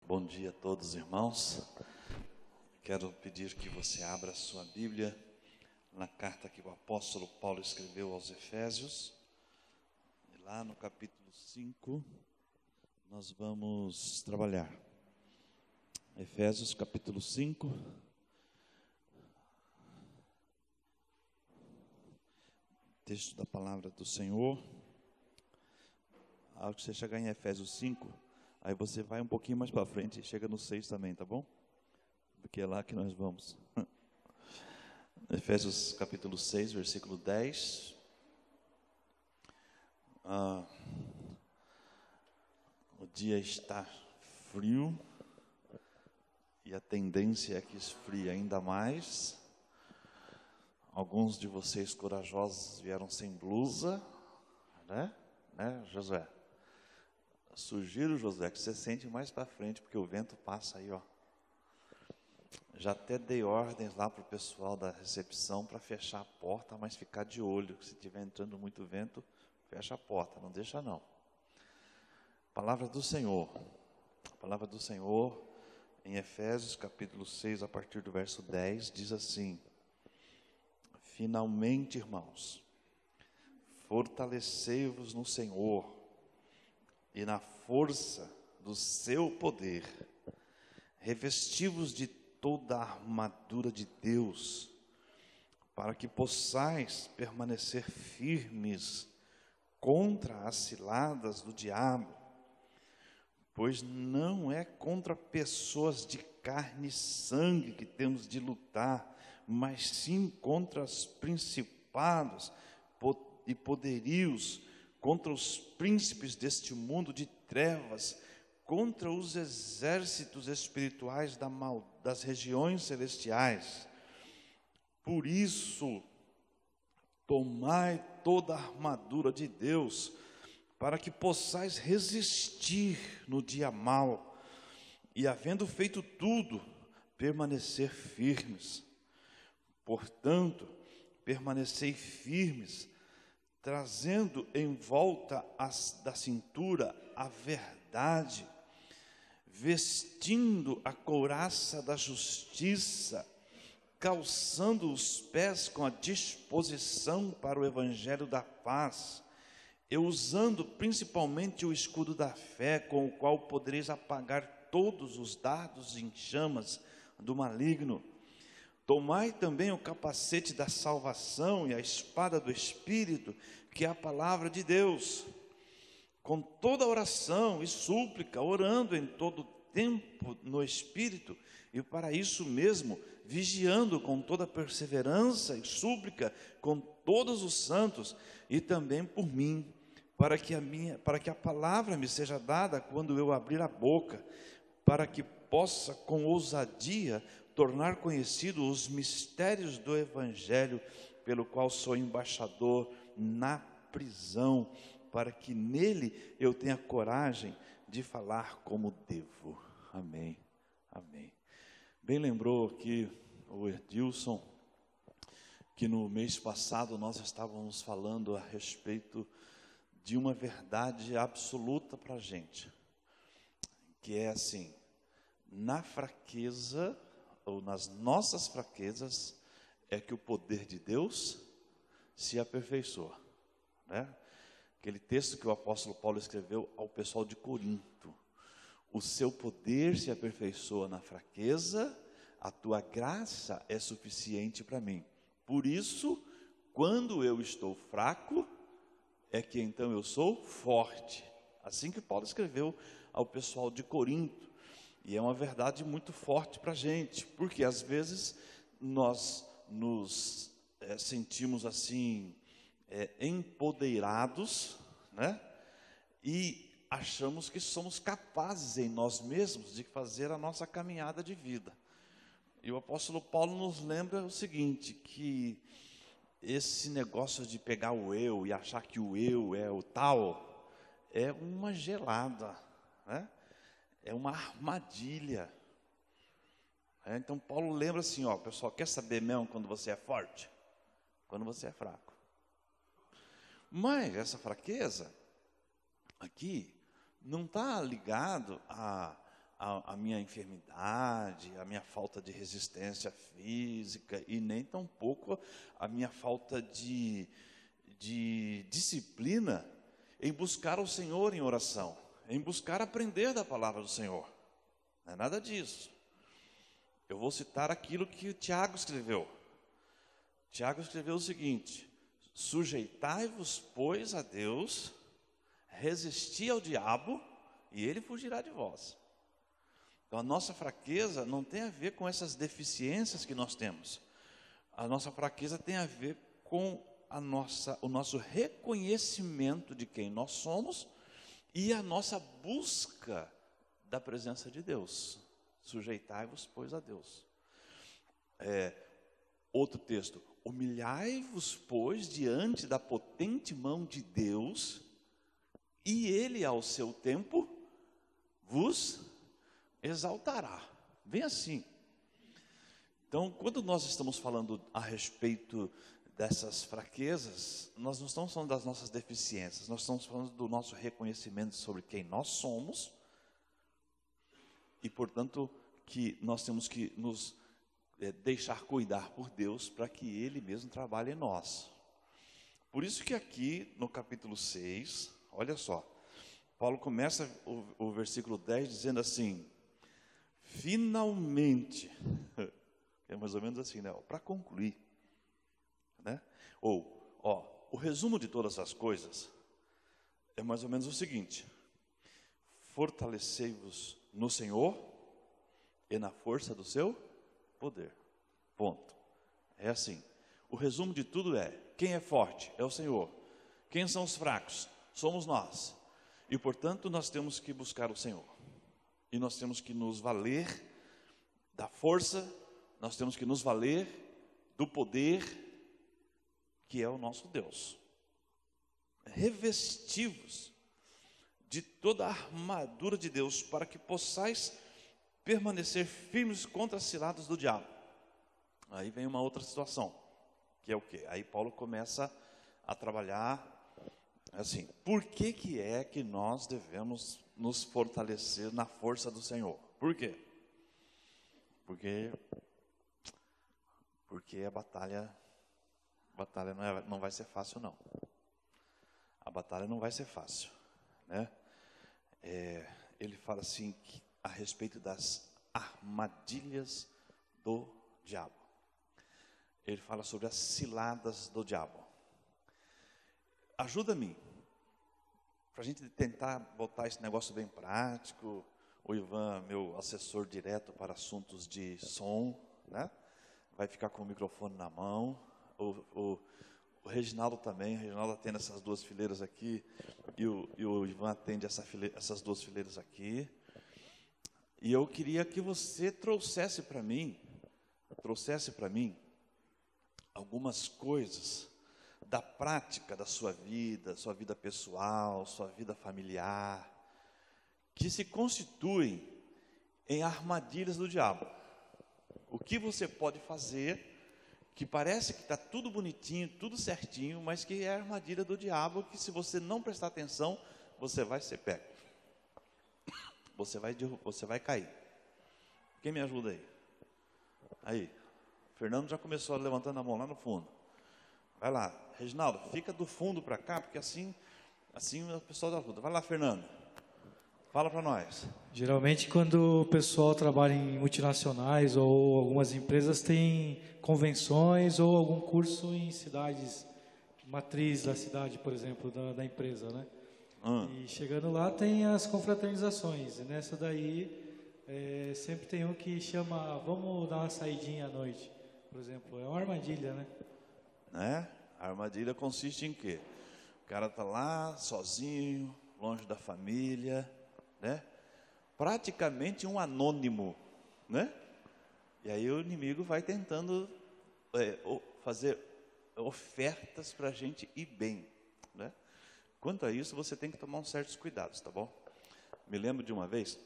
Bom dia a todos, irmãos. Quero pedir que você abra a sua Bíblia na carta que o apóstolo Paulo escreveu aos Efésios. E lá no capítulo 5, nós vamos trabalhar. Efésios capítulo 5. Texto da palavra do Senhor. Ao que você chegar em Efésios 5, aí você vai um pouquinho mais para frente e chega no 6 também, tá bom? Porque é lá que nós vamos. Efésios capítulo 6, versículo 10. O dia está frio e a tendência é que esfrie ainda mais. Alguns de vocês corajosos vieram sem blusa, né, Josué? Sugiro, Josué, que você sente mais para frente, porque o vento passa aí, ó. Já até dei ordens lá para o pessoal da recepção para fechar a porta, mas ficar de olho. Se estiver entrando muito vento, fecha a porta, não deixa não. Palavra do Senhor. A palavra do Senhor em Efésios capítulo 6, a partir do verso 10, diz assim: Finalmente, irmãos, fortalecei-vos no Senhor e na força do seu poder, revesti-vos de toda a armadura de Deus, para que possais permanecer firmes contra as ciladas do diabo, pois não é contra pessoas de carne e sangue que temos de lutar, mas sim contra os principados e poderios, contra os príncipes deste mundo de trevas, contra os exércitos espirituais das regiões celestiais. Por isso, tomai toda a armadura de Deus, para que possais resistir no dia mau, e havendo feito tudo, permanecer firmes. Portanto, permanecei firmes, trazendo em volta da cintura a verdade, vestindo a couraça da justiça, calçando os pés com a disposição para o evangelho da paz, e usando principalmente o escudo da fé, com o qual podereis apagar todos os dardos em chamas do maligno. Tomai também o capacete da salvação e a espada do Espírito, que é a palavra de Deus, com toda oração e súplica, orando em todo tempo no Espírito, e para isso mesmo, vigiando com toda perseverança e súplica com todos os santos, e também por mim, para que a palavra me seja dada quando eu abrir a boca, para que possa com ousadia tornar conhecido os mistérios do Evangelho, pelo qual sou embaixador na prisão, para que nele eu tenha coragem de falar como devo. Amém, amém. Bem lembrou aqui o Edilson, que no mês passado nós estávamos falando a respeito de uma verdade absoluta para a gente, que é assim: na fraqueza, ou nas nossas fraquezas, é que o poder de Deus se aperfeiçoa, né? Aquele texto que o apóstolo Paulo escreveu ao pessoal de Corinto: o seu poder se aperfeiçoa na fraqueza, a tua graça é suficiente para mim. Por isso, quando eu estou fraco, é que então eu sou forte. Assim que Paulo escreveu ao pessoal de Corinto. E é uma verdade muito forte para a gente, porque às vezes nós nos sentimos assim, empoderados, né? E achamos que somos capazes em nós mesmos de fazer a nossa caminhada de vida. E o apóstolo Paulo nos lembra o seguinte, que esse negócio de pegar o eu e achar que o eu é o tal, é uma gelada, né? É uma armadilha. Então Paulo lembra assim, ó, pessoal, quer saber mesmo quando você é forte? Quando você é fraco. Mas essa fraqueza aqui não está ligado a minha enfermidade, a minha falta de resistência física e nem tampouco a minha falta de disciplina em buscar o Senhor em oração, em buscar aprender da palavra do Senhor. Não é nada disso. Eu vou citar aquilo que o Tiago escreveu. Tiago escreveu o seguinte: sujeitai-vos, pois, a Deus, resisti ao diabo e ele fugirá de vós. Então a nossa fraqueza não tem a ver com essas deficiências que nós temos. A nossa fraqueza tem a ver com o nosso reconhecimento de quem nós somos e a nossa busca da presença de Deus. Sujeitai-vos, pois, a Deus. Outro texto: humilhai-vos, pois, diante da potente mão de Deus, e Ele, ao seu tempo, vos exaltará. Bem assim. Então, quando nós estamos falando a respeito dessas fraquezas, nós não estamos falando das nossas deficiências, nós estamos falando do nosso reconhecimento sobre quem nós somos, e, portanto, que nós temos que nos deixar cuidar por Deus para que Ele mesmo trabalhe em nós. Por isso que aqui no capítulo 6, olha só, Paulo começa o versículo 10 dizendo assim: finalmente, é mais ou menos assim, né? Para concluir, né? O resumo de todas as coisas é mais ou menos o seguinte: fortalecei-vos no Senhor e na força do seu poder. Ponto. É assim. O resumo de tudo é: quem é forte é o Senhor. Quem são os fracos? Somos nós. E, portanto, nós temos que buscar o Senhor. E nós temos que nos valer da força, nós temos que nos valer do poder que é o nosso Deus. Revestivos de toda a armadura de Deus, para que possais permanecer firmes contra as ciladas do diabo. Aí vem uma outra situação, que é o quê? Aí Paulo começa a trabalhar assim: por que é que nós devemos nos fortalecer na força do Senhor? Por quê? Porque a batalha não vai ser fácil, não. A batalha não vai ser fácil, né? Ele fala assim a respeito das armadilhas do diabo. Ele fala sobre as ciladas do diabo. Ajuda-me, para a gente tentar botar esse negócio bem prático. O Ivan, meu assessor direto para assuntos de som, né? Vai ficar com o microfone na mão. O Reginaldo também. O Reginaldo atende essas duas fileiras aqui, e o Ivan atende essas duas fileiras aqui. E eu queria que você trouxesse para mim algumas coisas da prática da sua vida pessoal, sua vida familiar, que se constituem em armadilhas do diabo. O que você pode fazer que parece que está tudo bonitinho, tudo certinho, mas que é armadilha do diabo, que se você não prestar atenção, você vai ser pego. Você vai cair. Quem me ajuda aí? Aí, Fernando já começou levantando a mão lá no fundo. Vai lá, Reginaldo, fica do fundo para cá, porque assim o pessoal da luta. Vai lá, Fernando. Fala para nós. Geralmente, quando o pessoal trabalha em multinacionais ou algumas empresas, tem convenções ou algum curso em cidades, matriz da cidade, por exemplo, da empresa, né? E chegando lá tem as confraternizações. E nessa daí, sempre tem um que chama, vamos dar uma saidinha à noite, por exemplo. É uma armadilha, né? A armadilha consiste em quê? O cara está lá, sozinho, longe da família, né? Praticamente um anônimo, né? E aí o inimigo vai tentando fazer ofertas para a gente ir bem, né? Quanto a isso, você tem que tomar uns certos cuidados, tá bom? Me lembro de uma vez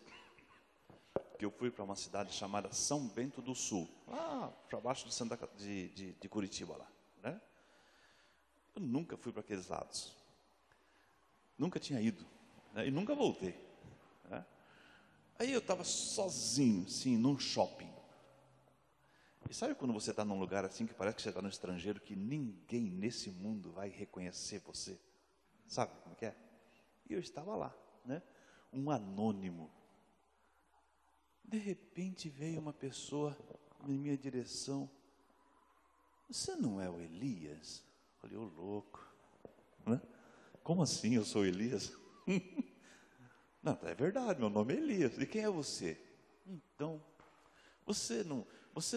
que eu fui para uma cidade chamada São Bento do Sul, lá para baixo de Curitiba, lá, né? Eu nunca fui para aqueles lados, nunca tinha ido, né? E nunca voltei, né? Aí eu estava sozinho, assim, num shopping. E sabe quando você está num lugar assim, que parece que você está no estrangeiro, que ninguém nesse mundo vai reconhecer você? Sabe como que é? E eu estava lá, né? Um anônimo. De repente veio uma pessoa em minha direção. Você não é o Elias? Falei, ô louco, né? Como assim eu sou Elias? Não, é verdade, meu nome é Elias. E quem é você? Então, você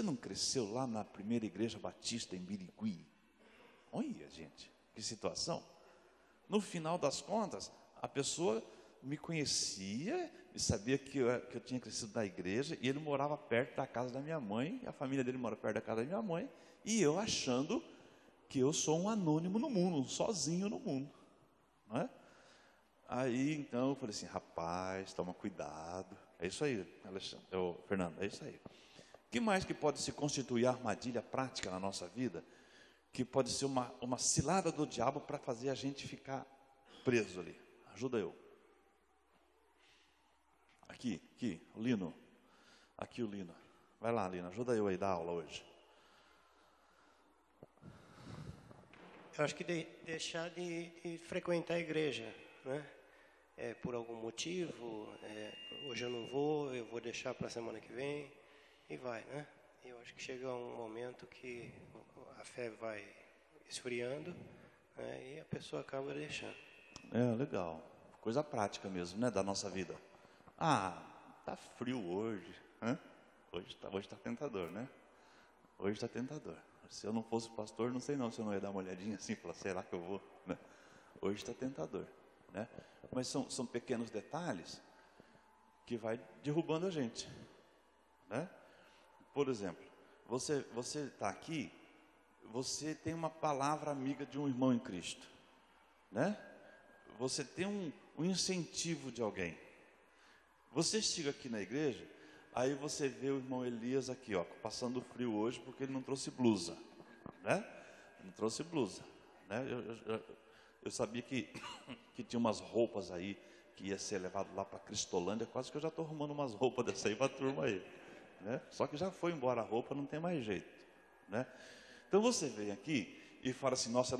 não cresceu lá na primeira igreja batista em Birigui? Olha, gente, que situação. No final das contas, a pessoa me conhecia e sabia que eu tinha crescido na igreja, e ele morava perto da casa da minha mãe, a família dele mora perto da casa da minha mãe, e eu achando que eu sou um anônimo no mundo, um sozinho no mundo, não é? Aí então eu falei assim, rapaz, toma cuidado. É isso aí, Alexandre, Fernando, é isso aí. O que mais que pode se constituir armadilha prática na nossa vida, que pode ser uma cilada do diabo para fazer a gente ficar preso ali? Ajuda eu. Aqui, o Lino. Aqui o Lino. Vai lá, Lino, ajuda eu aí, dar aula hoje. Eu acho que deixar de frequentar a igreja, né? Por algum motivo, hoje eu não vou, eu vou deixar para a semana que vem, e vai, né? Eu acho que chega um momento que a fé vai esfriando, né? E a pessoa acaba deixando. Legal. Coisa prática mesmo, né, da nossa vida. Ah, tá frio hoje, né? Hoje tá tentador, né? Hoje está tentador. Se eu não fosse pastor, não sei não se eu não ia dar uma olhadinha assim, falar, será que eu vou? Né? Hoje está tentador, né? Mas são pequenos detalhes que vai derrubando a gente, né? Por exemplo, você está aqui, você tem uma palavra amiga de um irmão em Cristo, né? Você tem um incentivo de alguém. Você chega aqui na igreja, aí você vê o irmão Elias aqui, ó, passando frio hoje porque ele não trouxe blusa, né? Não trouxe blusa, né? Eu sabia que tinha umas roupas aí que ia ser levado lá para Cristolândia, quase que eu já estou arrumando umas roupas dessa aí para a turma aí, né? Só que já foi embora a roupa, não tem mais jeito, né? Então você vem aqui e fala assim, nossa,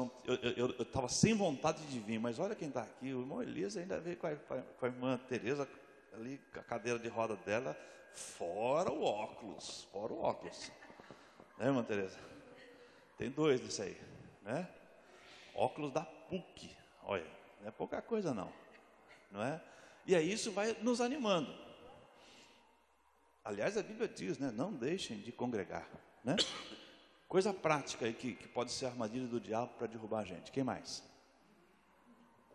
eu estava sem vontade de vir, mas olha quem está aqui, o irmão Elias ainda veio com a irmã Tereza ali, com a cadeira de roda dela, fora o óculos, né, irmã Tereza? Tem 2 disso aí, né? Óculos da PUC, olha, não é pouca coisa não é? E aí isso vai nos animando. Aliás, a Bíblia diz, né, não deixem de congregar, né? Coisa prática aí que pode ser armadilha do diabo para derrubar a gente. Quem mais?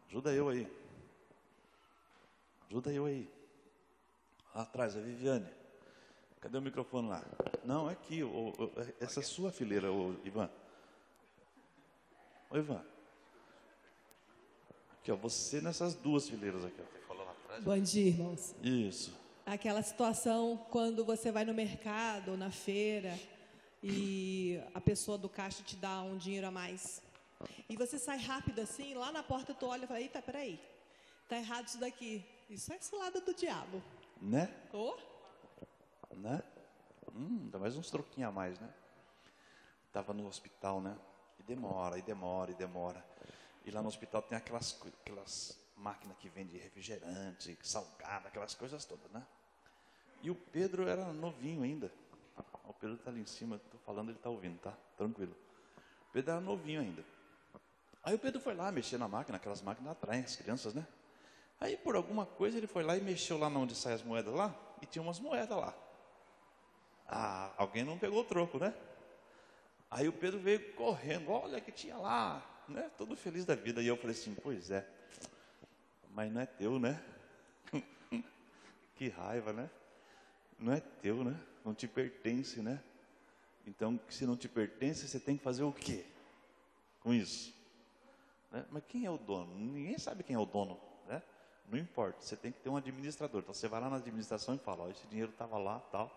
Ajuda eu aí. Lá atrás, a Viviane. Cadê o microfone lá? Não, é aqui, essa sua fileira, Ivan. Ô, Ivan. Aqui, ó, você nessas 2 fileiras aqui, ó. Falou lá atrás. Bom dia, irmãos. Isso. Aquela situação quando você vai no mercado ou na feira e a pessoa do caixa te dá um dinheiro a mais. E você sai rápido assim, lá na porta tu olha e fala, eita, peraí, tá errado isso daqui. Isso é cilada do diabo. Né? Oh? Né? Dá mais uns troquinhos a mais, né? Tava no hospital, né? E demora. E lá no hospital tem aquelas máquinas que vendem refrigerante, salgado, aquelas coisas todas, né? E o Pedro era novinho ainda. O Pedro está ali em cima, estou falando, ele está ouvindo, tá? Tranquilo. O Pedro era novinho ainda. Aí o Pedro foi lá mexer na máquina, aquelas máquinas atraem as crianças, né? Aí por alguma coisa ele foi lá e mexeu lá onde saem as moedas lá, e tinha umas moedas lá. Ah, alguém não pegou o troco, né? Aí o Pedro veio correndo, olha que tinha lá, né? Todo feliz da vida. E eu falei assim, pois é, mas não é teu, né? Que raiva, né? Não é teu, né? Não te pertence, né? Então, se não te pertence, você tem que fazer o quê com isso? Né? Mas quem é o dono? Ninguém sabe quem é o dono, né? Não importa, você tem que ter um administrador. Então, você vai lá na administração e fala, ó, esse dinheiro estava lá, tal.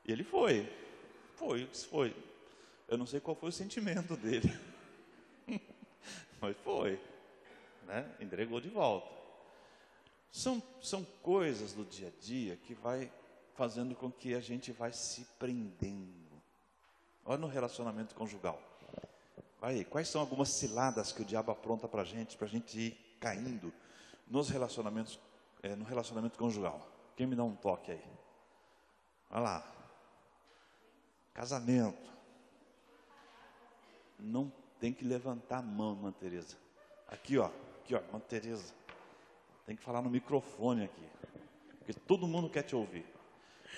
E ele foi. Eu não sei qual foi o sentimento dele. Mas foi, né? Entregou de volta. São coisas do dia a dia que vai fazendo com que a gente vai se prendendo. Olha no relacionamento conjugal. Vai, quais são algumas ciladas que o diabo apronta para a gente ir caindo nos relacionamentos, no relacionamento conjugal? Quem me dá um toque aí? Olha lá. Casamento. Não tem que levantar a mão, irmã Tereza. Aqui, ó, irmã Tereza. Tem que falar no microfone aqui, porque todo mundo quer te ouvir.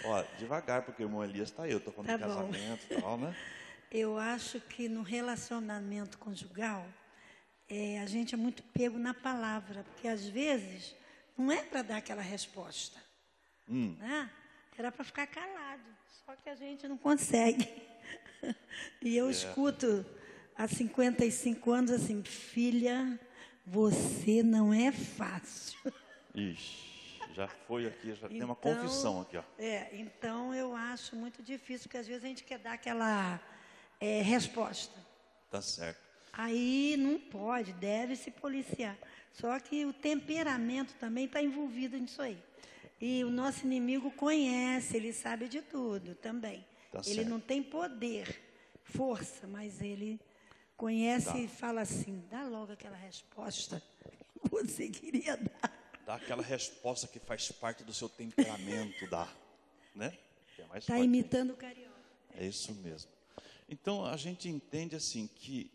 Ó, devagar, porque o irmão Elias está aí. Eu estou falando de casamento e tal, né? Eu acho que no relacionamento conjugal, a gente é muito pego na palavra, porque às vezes não é para dar aquela resposta, né? Era para ficar calado, só que a gente não consegue. E eu escuto há 55 anos assim: filha, você não é fácil. Ixi, já foi aqui, já tem uma confissão aqui, ó. Então eu acho muito difícil, porque às vezes a gente quer dar aquela resposta. Tá certo. Aí não pode, deve se policiar. Só que o temperamento também está envolvido nisso aí. E o nosso inimigo conhece, ele sabe de tudo também. Tá Ele certo. não tem poder, força, mas ele conhece e fala assim: dá logo aquela resposta que você queria dar. Dá aquela resposta que faz parte do seu temperamento, né? Está imitando o carioca. É isso mesmo. Então, a gente entende assim que,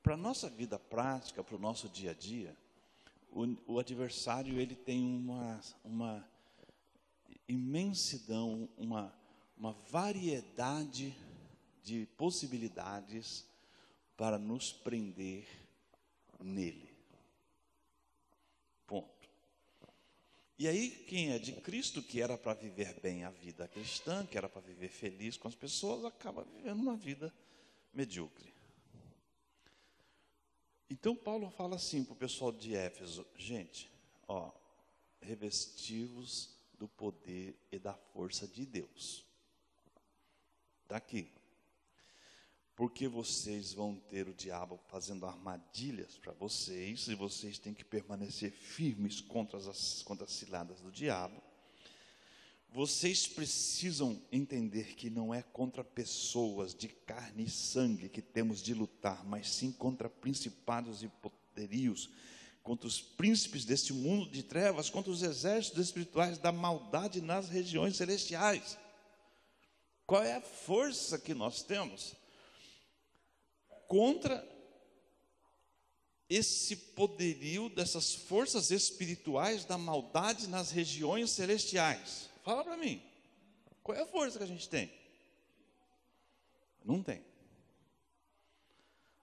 para a nossa vida prática, para o nosso dia a dia, o adversário ele tem uma imensidão, uma variedade de possibilidades para nos prender nele. Ponto. E aí, quem é de Cristo, que era para viver bem a vida cristã, que era para viver feliz com as pessoas, acaba vivendo uma vida medíocre. Então, Paulo fala assim para o pessoal de Éfeso: gente, ó, revesti-vos do poder e da força de Deus. Está aqui. Porque vocês vão ter o diabo fazendo armadilhas para vocês, e vocês têm que permanecer firmes contra as ciladas do diabo. Vocês precisam entender que não é contra pessoas de carne e sangue que temos de lutar, mas sim contra principados e poderes, contra os príncipes deste mundo de trevas, contra os exércitos espirituais da maldade nas regiões celestiais. Qual é a força que nós temos contra esse poderio dessas forças espirituais da maldade nas regiões celestiais? Fala para mim, qual é a força que a gente tem? Não tem,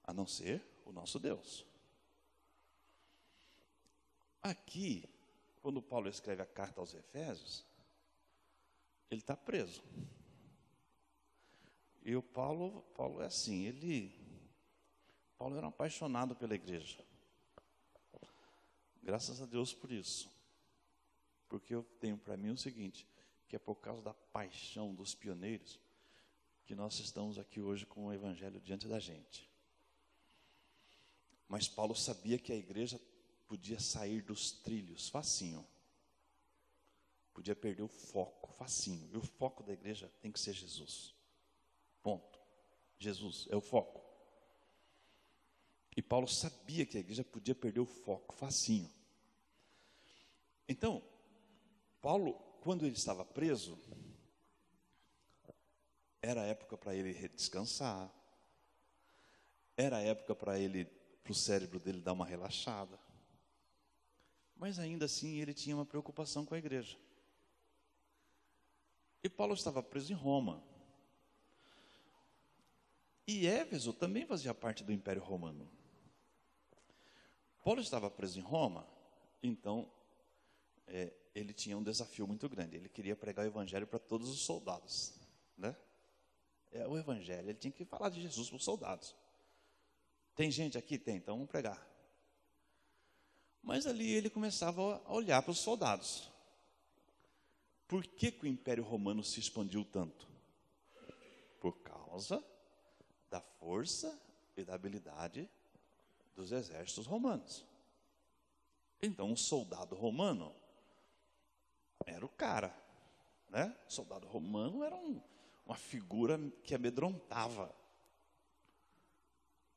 a não ser o nosso Deus. Aqui, quando Paulo escreve a carta aos Efésios, ele está preso. E o Paulo é assim, Paulo era um apaixonado pela igreja. Graças a Deus por isso. Porque eu tenho para mim o seguinte, que é por causa da paixão dos pioneiros que nós estamos aqui hoje com o evangelho diante da gente. Mas Paulo sabia que a igreja podia sair dos trilhos facinho. Podia perder o foco facinho. E o foco da igreja tem que ser Jesus. Ponto. Jesus é o foco. E Paulo sabia que a igreja podia perder o foco facinho. Então, Paulo, quando ele estava preso, era época para ele descansar, era época para o cérebro dele dar uma relaxada. Mas ainda assim ele tinha uma preocupação com a igreja. E Paulo estava preso em Roma. E Éfeso também fazia parte do Império Romano. Paulo estava preso em Roma, então ele tinha um desafio muito grande. Ele queria pregar o evangelho para todos os soldados, né? O evangelho, ele tinha que falar de Jesus para os soldados. Tem gente aqui? Tem, então vamos pregar. Mas ali ele começava a olhar para os soldados. Por que o Império Romano se expandiu tanto? Por causa da força e da habilidade dos exércitos romanos. Então, um soldado romano era o cara, né? O soldado romano era uma figura que amedrontava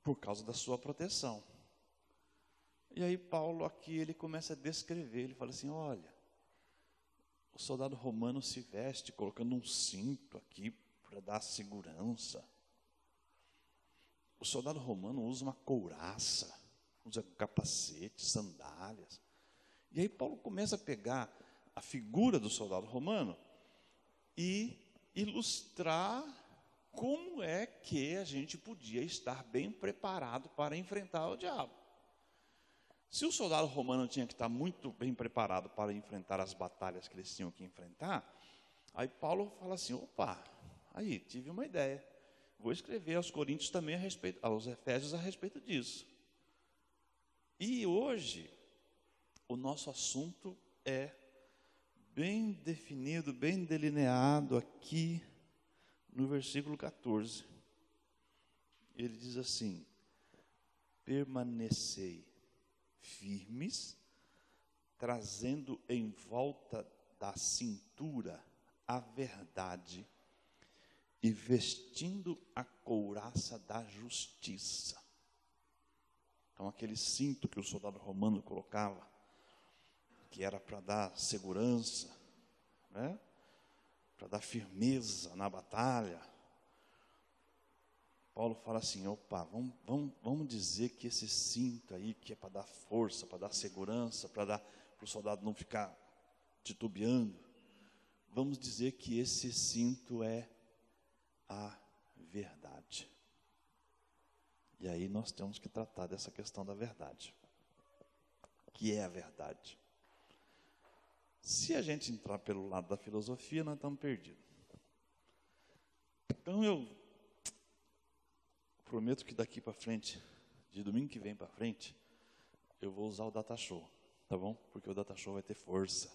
por causa da sua proteção. E aí Paulo aqui, ele começa a descrever, ele fala assim, olha, o soldado romano se veste colocando um cinto aqui para dar segurança. O soldado romano usa uma couraça, usa capacete, sandálias. E aí Paulo começa a pegar a figura do soldado romano e ilustrar como é que a gente podia estar bem preparado para enfrentar o diabo. Se o soldado romano tinha que estar muito bem preparado para enfrentar as batalhas que eles tinham que enfrentar, aí Paulo fala assim, opa, aí tive uma ideia. Vou escrever aos Coríntios também aos Efésios a respeito disso. E hoje, o nosso assunto é bem definido, bem delineado aqui no versículo 14. Ele diz assim, permanecei firmes, trazendo em volta da cintura a verdade e vestindo a couraça da justiça. Então, aquele cinto que o soldado romano colocava, que era para dar segurança, né? Para dar firmeza na batalha. Paulo fala assim, opa, vamos dizer que esse cinto aí, que é para dar força, para dar segurança, para o soldado não ficar titubeando, vamos dizer que esse cinto é a verdade. E aí nós temos que tratar dessa questão da verdade. O que é a verdade? Se a gente entrar pelo lado da filosofia, nós estamos perdidos. Então eu prometo que daqui para frente, de domingo que vem para frente, eu vou usar o Data Show, tá bom? Porque o Data Show vai ter força,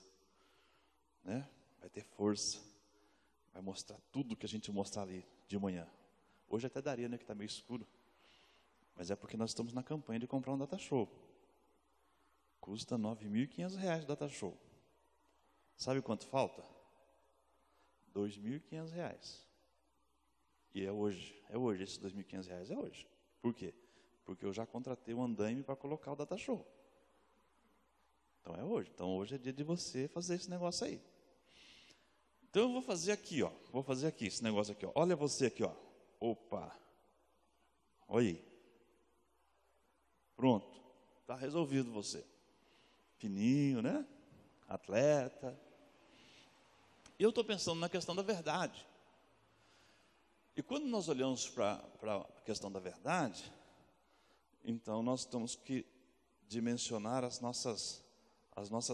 né? Vai ter força, vai mostrar tudo que a gente mostrar ali de manhã. Hoje até daria, né, que está meio escuro, mas é porque nós estamos na campanha de comprar um Data Show. Custa R$ 9.500 o Data Show. Sabe quanto falta? R$ 2.500. E é hoje, esses R$ 2.500 é hoje. Por quê? Porque eu já contratei um andaime para colocar o Data Show. Então é hoje. Então hoje é dia de você fazer esse negócio aí. Então eu vou fazer aqui, ó. Vou fazer aqui, esse negócio aqui, ó. Olha você aqui, ó. Opa. Olha aí. Pronto. Está resolvido você. Fininho, né? Atleta. E eu estou pensando na questão da verdade. E quando nós olhamos para a questão da verdade, então nós temos que dimensionar as nossas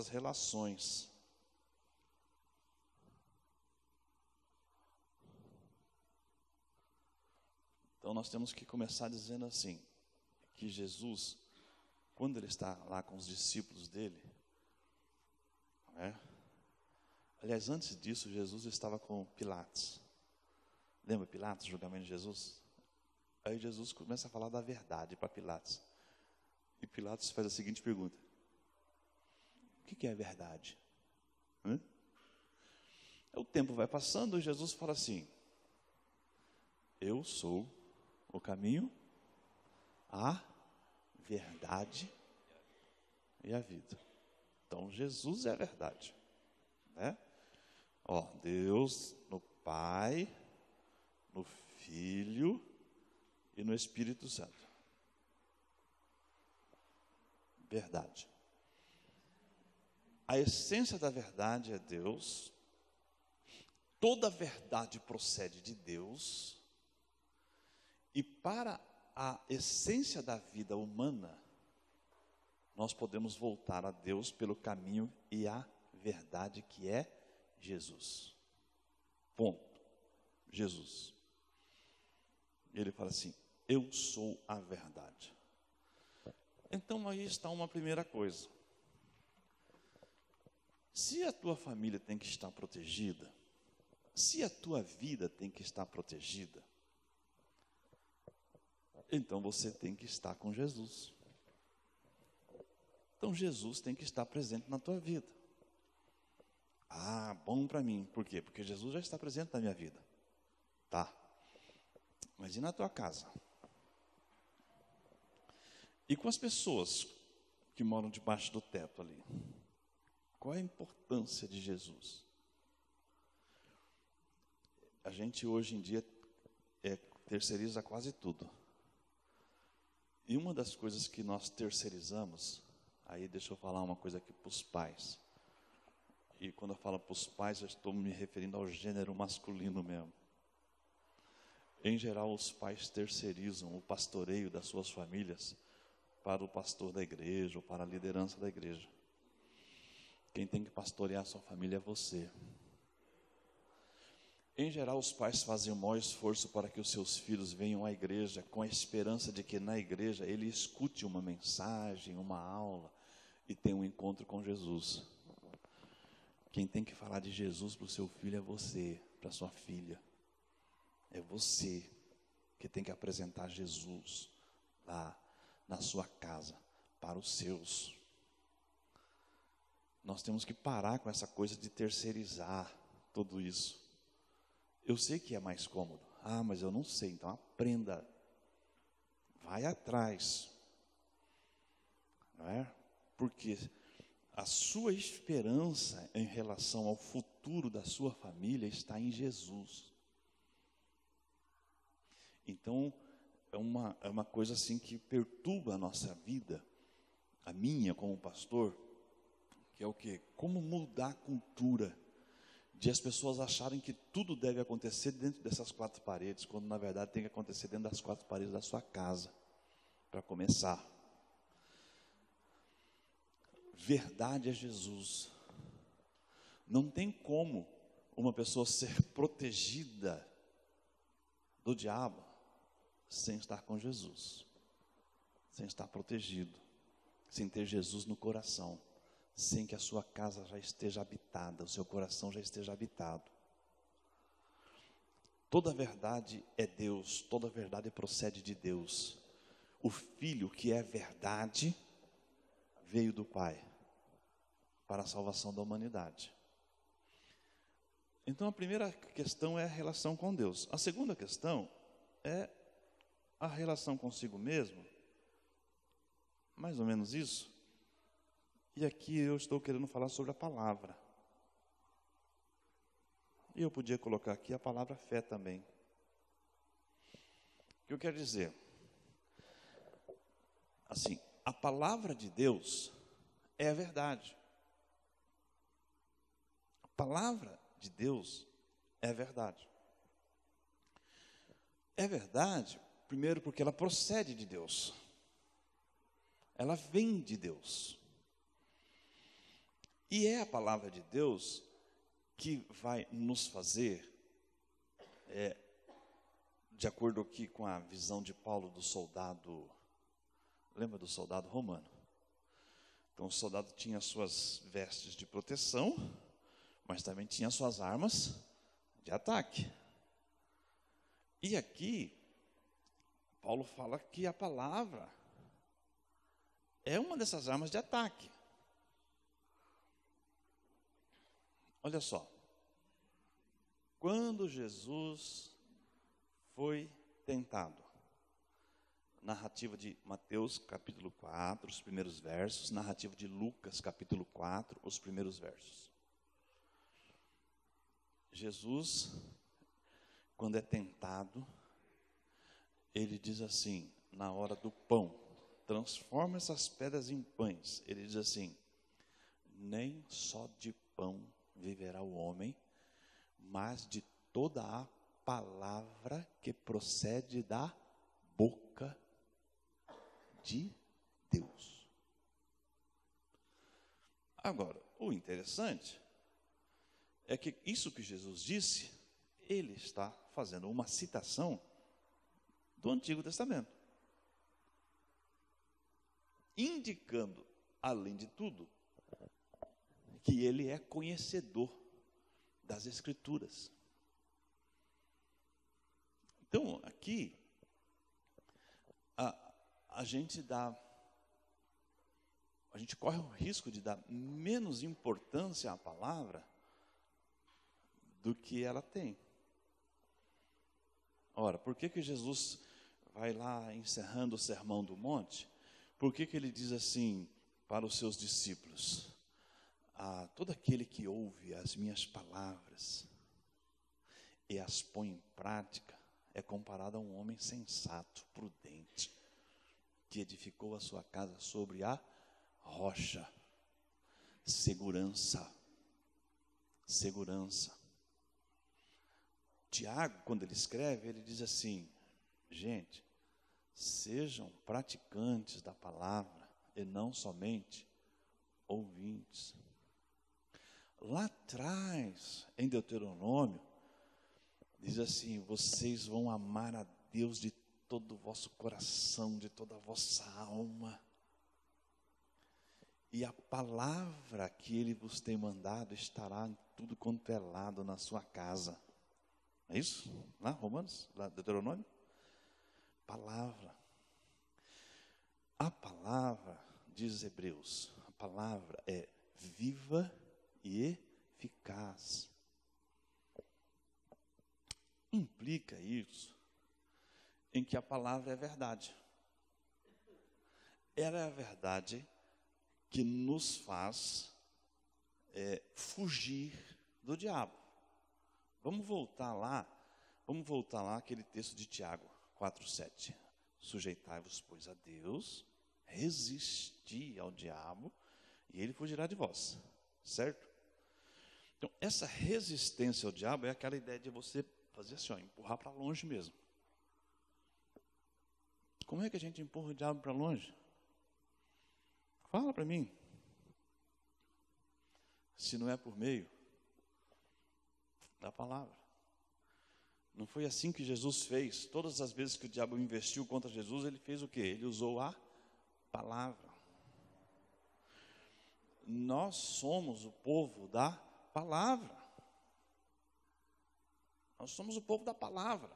relações. Então nós temos que começar dizendo assim, que Jesus, quando ele está lá com os discípulos dele, né? Aliás, antes disso, Jesus estava com Pilatos. Lembra Pilatos, o julgamento de Jesus? Aí Jesus começa a falar da verdade para Pilatos. E Pilatos faz a seguinte pergunta: o que é a verdade? O tempo vai passando e Jesus fala assim: eu sou o caminho, a verdade e a vida. Então Jesus é a verdade, né? Ó, Deus no Pai, no Filho e no Espírito Santo. Verdade. A essência da verdade é Deus. Toda verdade procede de Deus. E para a essência da vida humana, nós podemos voltar a Deus pelo caminho e a verdade que é Jesus. Ponto. Jesus. Ele fala assim: eu sou a verdade. Então aí está uma primeira coisa. Se a tua família tem que estar protegida, se a tua vida tem que estar protegida, então você tem que estar com Jesus. Então Jesus tem que estar presente na tua vida. Ah, bom para mim. Por quê? Porque Jesus já está presente na minha vida. Tá. Mas e na tua casa? E com as pessoas que moram debaixo do teto ali? Qual é a importância de Jesus? A gente hoje em dia terceiriza quase tudo. E uma das coisas que nós terceirizamos, aí deixa eu falar uma coisa aqui para os pais. E quando eu falo para os pais, eu estou me referindo ao gênero masculino mesmo. Em geral, os pais terceirizam o pastoreio das suas famílias para o pastor da igreja ou para a liderança da igreja. Quem tem que pastorear a sua família é você. Em geral, os pais fazem o maior esforço para que os seus filhos venham à igreja com a esperança de que na igreja ele escute uma mensagem, uma aula e tenha um encontro com Jesus. Quem tem que falar de Jesus para o seu filho é você, para a sua filha. É você que tem que apresentar Jesus lá na sua casa para os seus. Nós temos que parar com essa coisa de terceirizar tudo isso. Eu sei que é mais cômodo. Ah, mas eu não sei, então aprenda. Vai atrás. Não é? Porque a sua esperança em relação ao futuro da sua família está em Jesus. Então, é uma coisa assim que perturba a nossa vida, a minha como pastor, que é o quê? Como mudar a cultura de as pessoas acharem que tudo deve acontecer dentro dessas quatro paredes, quando na verdade tem que acontecer dentro das quatro paredes da sua casa, para começar. Verdade é Jesus. Não tem como uma pessoa ser protegida do diabo sem estar com Jesus, sem estar protegido, sem ter Jesus no coração, sem que a sua casa já esteja habitada, o seu coração já esteja habitado. Toda verdade é Deus, toda verdade procede de Deus. O Filho que é verdade veio do Pai para a salvação da humanidade. Então a primeira questão é a relação com Deus. A segunda questão é a relação consigo mesmo, mais ou menos isso. E aqui eu estou querendo falar sobre a palavra. E eu podia colocar aqui a palavra fé também. O que eu quero dizer? Assim, a palavra de Deus é a verdade. A palavra de Deus é a verdade. É verdade, primeiro porque ela procede de Deus. Ela vem de Deus. E é a palavra de Deus que vai nos fazer, de acordo aqui com a visão de Paulo do soldado, lembra do soldado romano? Então o soldado tinha suas vestes de proteção, mas também tinha suas armas de ataque. E aqui, Paulo fala que a palavra é uma dessas armas de ataque. Olha só, quando Jesus foi tentado, narrativa de Mateus capítulo 4, os primeiros versos, narrativa de Lucas capítulo 4, os primeiros versos. Jesus, quando é tentado, ele diz assim, na hora do pão, transforma essas pedras em pães. Ele diz assim, nem só de pão viverá o homem, mas de toda a palavra que procede da boca de Deus. Agora, o interessante é que isso que Jesus disse, ele está fazendo uma citação do Antigo Testamento, indicando, além de tudo, que ele é conhecedor das Escrituras. Então, aqui, a gente corre o risco de dar menos importância à palavra do que ela tem. Ora, por que Jesus vai lá encerrando o Sermão do Monte? Por que ele diz assim para os seus discípulos? Todo aquele que ouve as minhas palavras e as põe em prática é comparado a um homem sensato, prudente, que edificou a sua casa sobre a rocha. Segurança. Tiago, quando ele escreve, ele diz assim: gente, sejam praticantes da palavra e não somente ouvintes. Lá atrás, em Deuteronômio, diz assim: vocês vão amar a Deus de todo o vosso coração, de toda a vossa alma. E a palavra que ele vos tem mandado estará em tudo quanto é lado na sua casa. É isso? Lá, Romanos, lá, Deuteronômio? Palavra. A palavra, diz Hebreus, a palavra é viva e eficaz. Implica isso em que a palavra é verdade. Ela é a verdade que nos faz fugir do diabo. Vamos voltar lá aquele texto de Tiago 4:7. Sujeitai-vos, pois, a Deus, resisti ao diabo, e ele fugirá de vós. Certo? Então, essa resistência ao diabo é aquela ideia de você fazer assim, empurrar para longe mesmo. Como é que a gente empurra o diabo para longe? Fala para mim. Se não é por meio da palavra. Não foi assim que Jesus fez. Todas as vezes que o diabo investiu contra Jesus, ele fez o quê? Ele usou a palavra. Nós somos o povo da palavra. Nós somos o povo da palavra.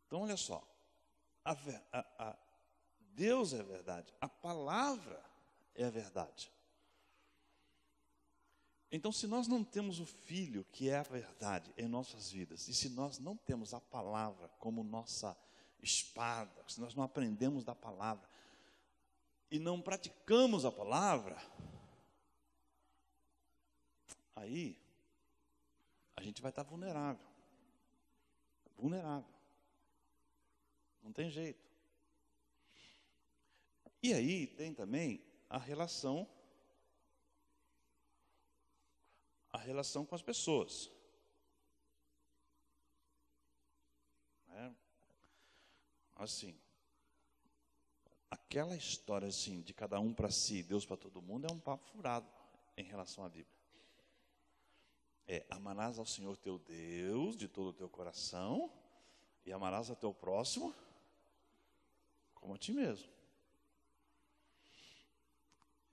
Então, olha só. Deus é a verdade. A palavra é a verdade. Então, se nós não temos o Filho, que é a verdade, em nossas vidas, e se nós não temos a palavra como nossa espada, se nós não aprendemos da palavra, e não praticamos a palavra, aí a gente vai estar vulnerável. Vulnerável. Não tem jeito. E aí tem também a relação com as pessoas. Assim, aquela história assim, de cada um para si, Deus para todo mundo, é um papo furado em relação à Bíblia. Amarás ao Senhor teu Deus de todo o teu coração e amarás ao teu próximo como a ti mesmo.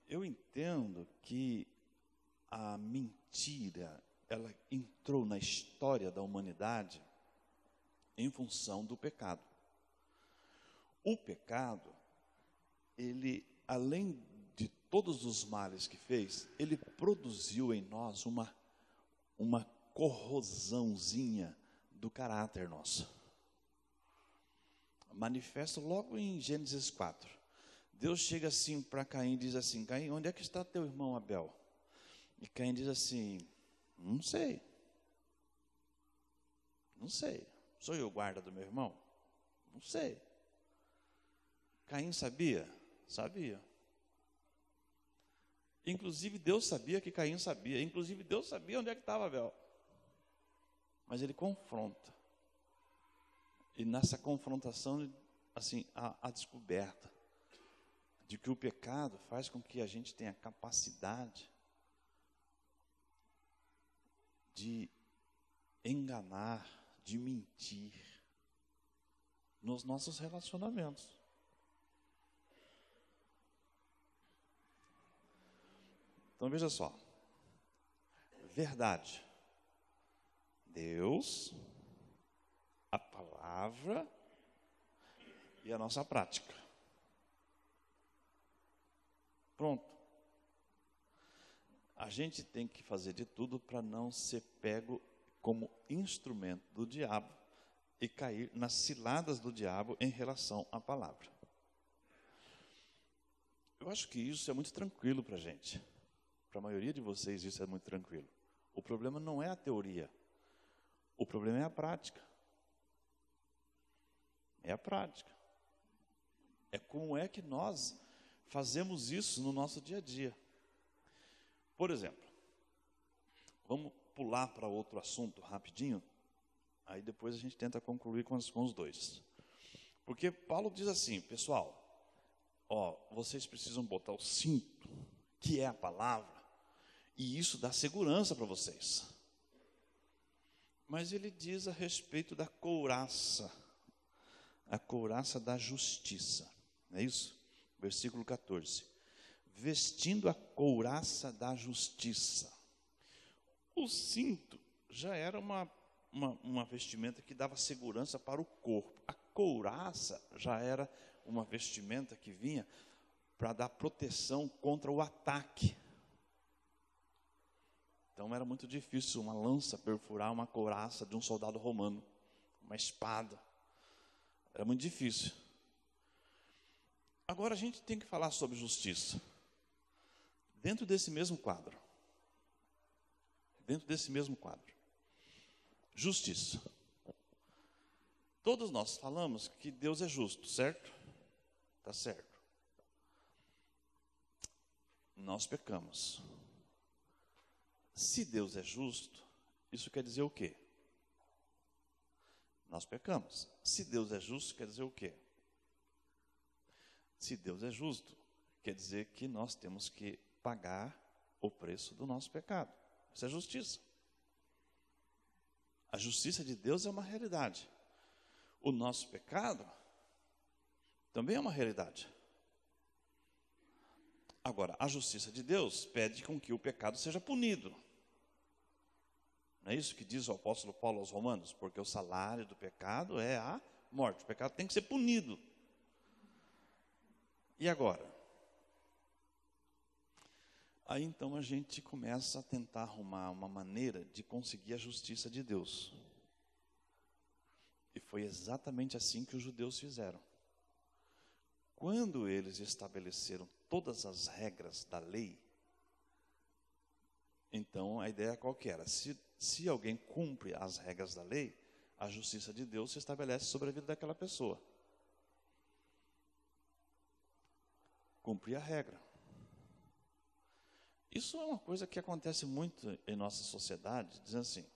Eu entendo que a mentira, ela entrou na história da humanidade em função do pecado. O pecado, ele, além de todos os males que fez, ele produziu em nós uma corrosãozinha do caráter nosso. Manifesta logo em Gênesis 4. Deus chega assim para Caim e diz assim: Caim, onde é que está teu irmão Abel? E Caim diz assim: não sei. Sou eu o guarda do meu irmão? Não sei. Caim sabia? Sabia. Inclusive Deus sabia que Caim sabia. Inclusive Deus sabia onde é que estava Abel. Mas ele confronta. E nessa confrontação, assim, a descoberta de que o pecado faz com que a gente tenha capacidade de enganar, de mentir nos nossos relacionamentos. Então veja só. Verdade. Deus, a palavra e a nossa prática. Pronto. a gente tem que fazer de tudo para não ser pego como instrumento do diabo e cair nas ciladas do diabo em relação à palavra. Eu acho que isso é muito tranquilo para a gente. Para a maioria de vocês isso é muito tranquilo. O problema não é a teoria. O problema é a prática. É a prática. É como é que nós fazemos isso no nosso dia a dia. Por exemplo, vamos pular para outro assunto rapidinho, aí depois a gente tenta concluir com os dois. Porque Paulo diz assim, pessoal, vocês precisam botar o cinto, que é a palavra, e isso dá segurança para vocês. Mas ele diz a respeito da couraça, a couraça da justiça, não é isso? Versículo 14. Vestindo a couraça da justiça. O cinto já era uma vestimenta que dava segurança para o corpo. A couraça já era uma vestimenta que vinha para dar proteção contra o ataque. Então era muito difícil uma lança perfurar uma couraça de um soldado romano, uma espada. Era muito difícil. Agora a gente tem que falar sobre justiça. Dentro desse mesmo quadro. Justiça. Todos nós falamos que Deus é justo, certo? Está certo. Nós pecamos. Se Deus é justo, isso quer dizer o quê? Nós pecamos. Se Deus é justo, quer dizer o quê? Se Deus é justo, quer dizer que nós temos que pagar o preço do nosso pecado. Isso é justiça. A justiça de Deus é uma realidade. O nosso pecado também é uma realidade. Agora, a justiça de Deus pede com que o pecado seja punido. Não é isso que diz o apóstolo Paulo aos Romanos? Porque o salário do pecado é a morte. O pecado tem que ser punido. E agora? Aí então a gente começa a tentar arrumar uma maneira de conseguir a justiça de Deus. E foi exatamente assim que os judeus fizeram. Quando eles estabeleceram todas as regras da lei, então a ideia qual que era? Se alguém cumpre as regras da lei, a justiça de Deus se estabelece sobre a vida daquela pessoa. Cumprir a regra. Isso é uma coisa que acontece muito em nossa sociedade, dizendo assim,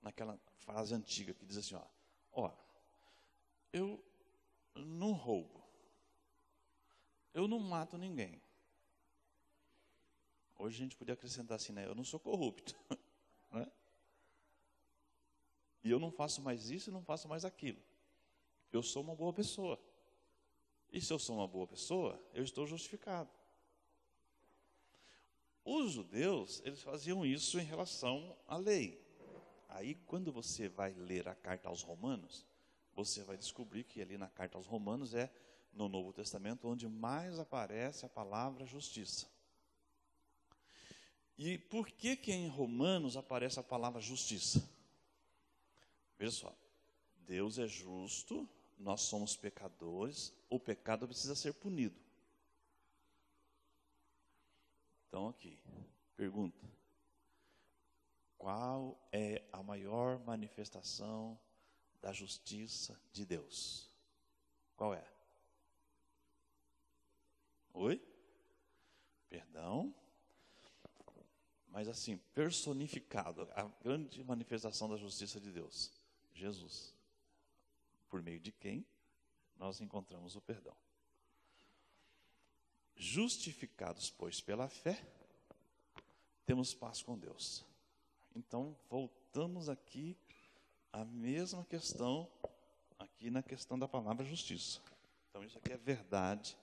naquela frase antiga que diz assim, eu não roubo, eu não mato ninguém. Hoje a gente podia acrescentar assim, eu não sou corrupto, né? E eu não faço mais isso e não faço mais aquilo. Eu sou uma boa pessoa. E se eu sou uma boa pessoa, eu estou justificado. Os judeus, eles faziam isso em relação à lei. Aí, quando você vai ler a carta aos Romanos, você vai descobrir que ali na carta aos Romanos é no Novo Testamento onde mais aparece a palavra justiça. E por que em Romanos aparece a palavra justiça? Veja só, Deus é justo, nós somos pecadores, o pecado precisa ser punido. Então aqui, pergunta: qual é a maior manifestação da justiça de Deus? Qual é? Oi? Perdão? Mas assim, personificado, a grande manifestação da justiça de Deus, Jesus. Por meio de quem nós encontramos o perdão. Justificados, pois, pela fé, temos paz com Deus. Então, voltamos aqui à mesma questão, aqui na questão da palavra justiça. Então, isso aqui é verdade.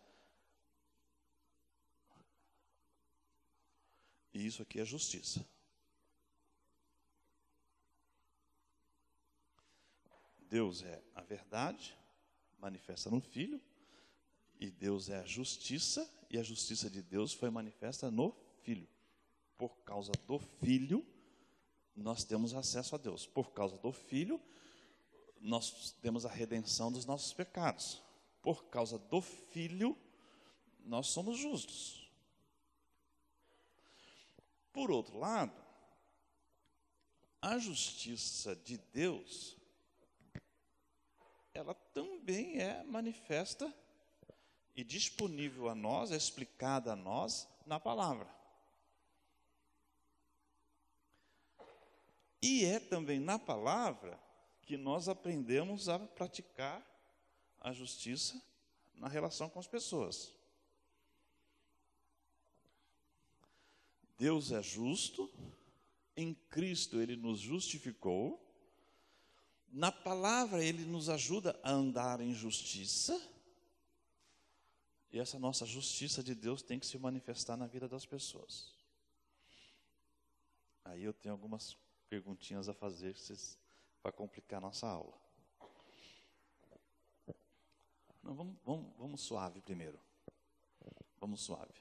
E isso aqui é justiça. Deus é a verdade, manifesta no Filho, e Deus é a justiça, e a justiça de Deus foi manifesta no Filho. Por causa do Filho, nós temos acesso a Deus. Por causa do Filho, nós temos a redenção dos nossos pecados. Por causa do Filho, nós somos justos. Por outro lado, a justiça de Deus, ela também é manifesta e disponível a nós, é explicada a nós na palavra. E é também na palavra que nós aprendemos a praticar a justiça na relação com as pessoas. Deus é justo, em Cristo Ele nos justificou, na palavra Ele nos ajuda a andar em justiça, e essa nossa justiça de Deus tem que se manifestar na vida das pessoas. Aí eu tenho algumas perguntinhas a fazer para complicar a nossa aula. Não, vamos suave primeiro. Vamos suave.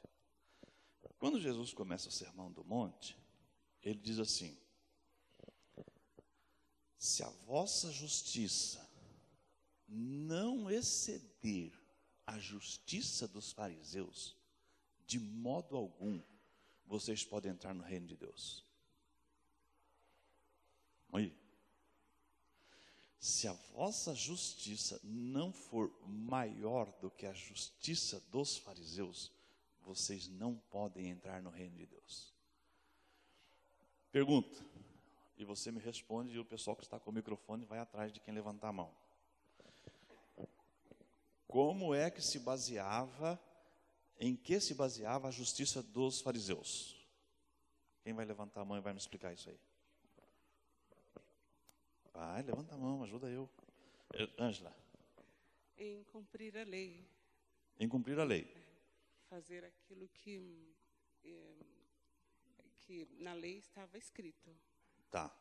Quando Jesus começa o Sermão do Monte, ele diz assim: se a vossa justiça não exceder a justiça dos fariseus, de modo algum vocês podem entrar no reino de Deus. Oi. Se a vossa justiça não for maior do que a justiça dos fariseus, vocês não podem entrar no reino de Deus. Pergunta, e você me responde, e o pessoal que está com o microfone vai atrás de quem levantar a mão. Como é que se baseava, em que se baseava a justiça dos fariseus? Quem vai levantar a mão e vai me explicar isso aí? Vai, levanta a mão, ajuda eu. Ângela. Em cumprir a lei. Em cumprir a lei. Fazer aquilo que na lei estava escrito. Tá.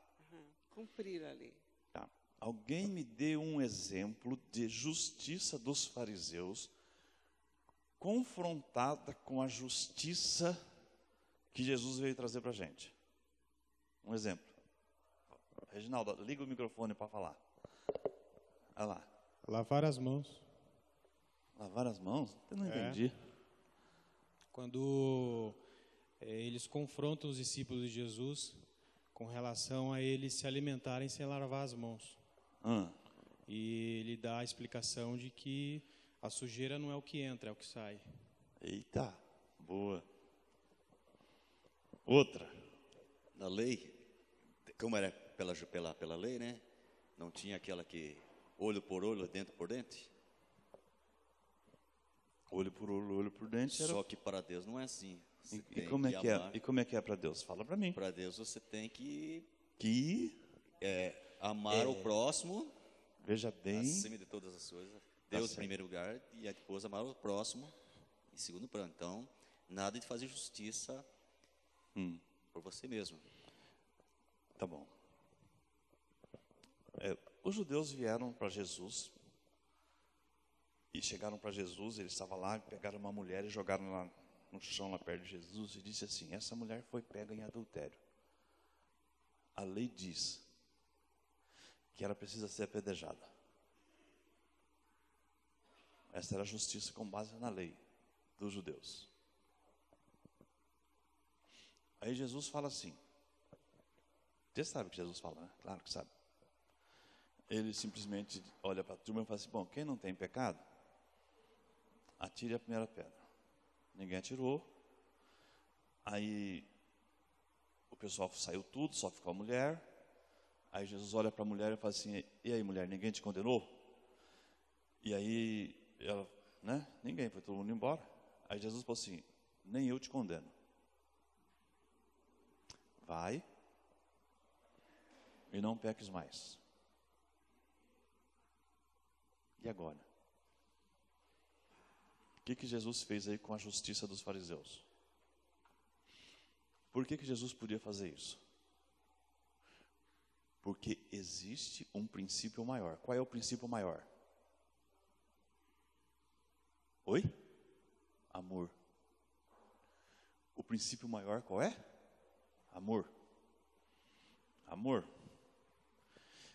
Cumprir a lei. Tá. Alguém me dê um exemplo de justiça dos fariseus confrontada com a justiça que Jesus veio trazer para a gente. Um exemplo. Reginaldo, liga o microfone para falar. Olha lá. Lavar as mãos. Lavar as mãos? Eu não entendi. Quando eles confrontam os discípulos de Jesus com relação a eles se alimentarem sem lavar as mãos. E ele dá a explicação de que a sujeira não é o que entra, é o que sai. Eita, boa. Outra. Na lei, como era pela lei, né? Não tinha aquela que olho por olho, dente por dente. Olho por dente. Só que para Deus não é assim. E como é que é? E como é que é para Deus? Fala para mim. Para Deus você tem que amar o próximo. Veja bem. Acima de todas as coisas. Deus em primeiro lugar e depois amar o próximo em segundo plano. Então, nada de fazer justiça por você mesmo. Tá bom. Os judeus vieram para Jesus e chegaram para Jesus, ele estava lá, pegaram uma mulher e jogaram lá no chão, lá perto de Jesus, e disse assim: essa mulher foi pega em adultério. A lei diz que ela precisa ser apedrejada. Essa era a justiça com base na lei dos judeus. Aí Jesus fala assim, você sabe o que Jesus fala, né? Claro que sabe. Ele simplesmente olha para a turma e fala assim: bom, quem não tem pecado, atire a primeira pedra. Ninguém atirou. Aí o pessoal saiu tudo, só ficou a mulher. Aí Jesus olha para a mulher e fala assim: e aí, mulher, ninguém te condenou? E aí ela, né? Ninguém, foi todo mundo embora. Aí Jesus falou assim: nem eu te condeno. Vai e não peques mais. E agora? O que Jesus fez aí com a justiça dos fariseus? Por que Jesus podia fazer isso? Porque existe um princípio maior. Qual é o princípio maior? Oi? Amor. O princípio maior qual é? Amor. Amor.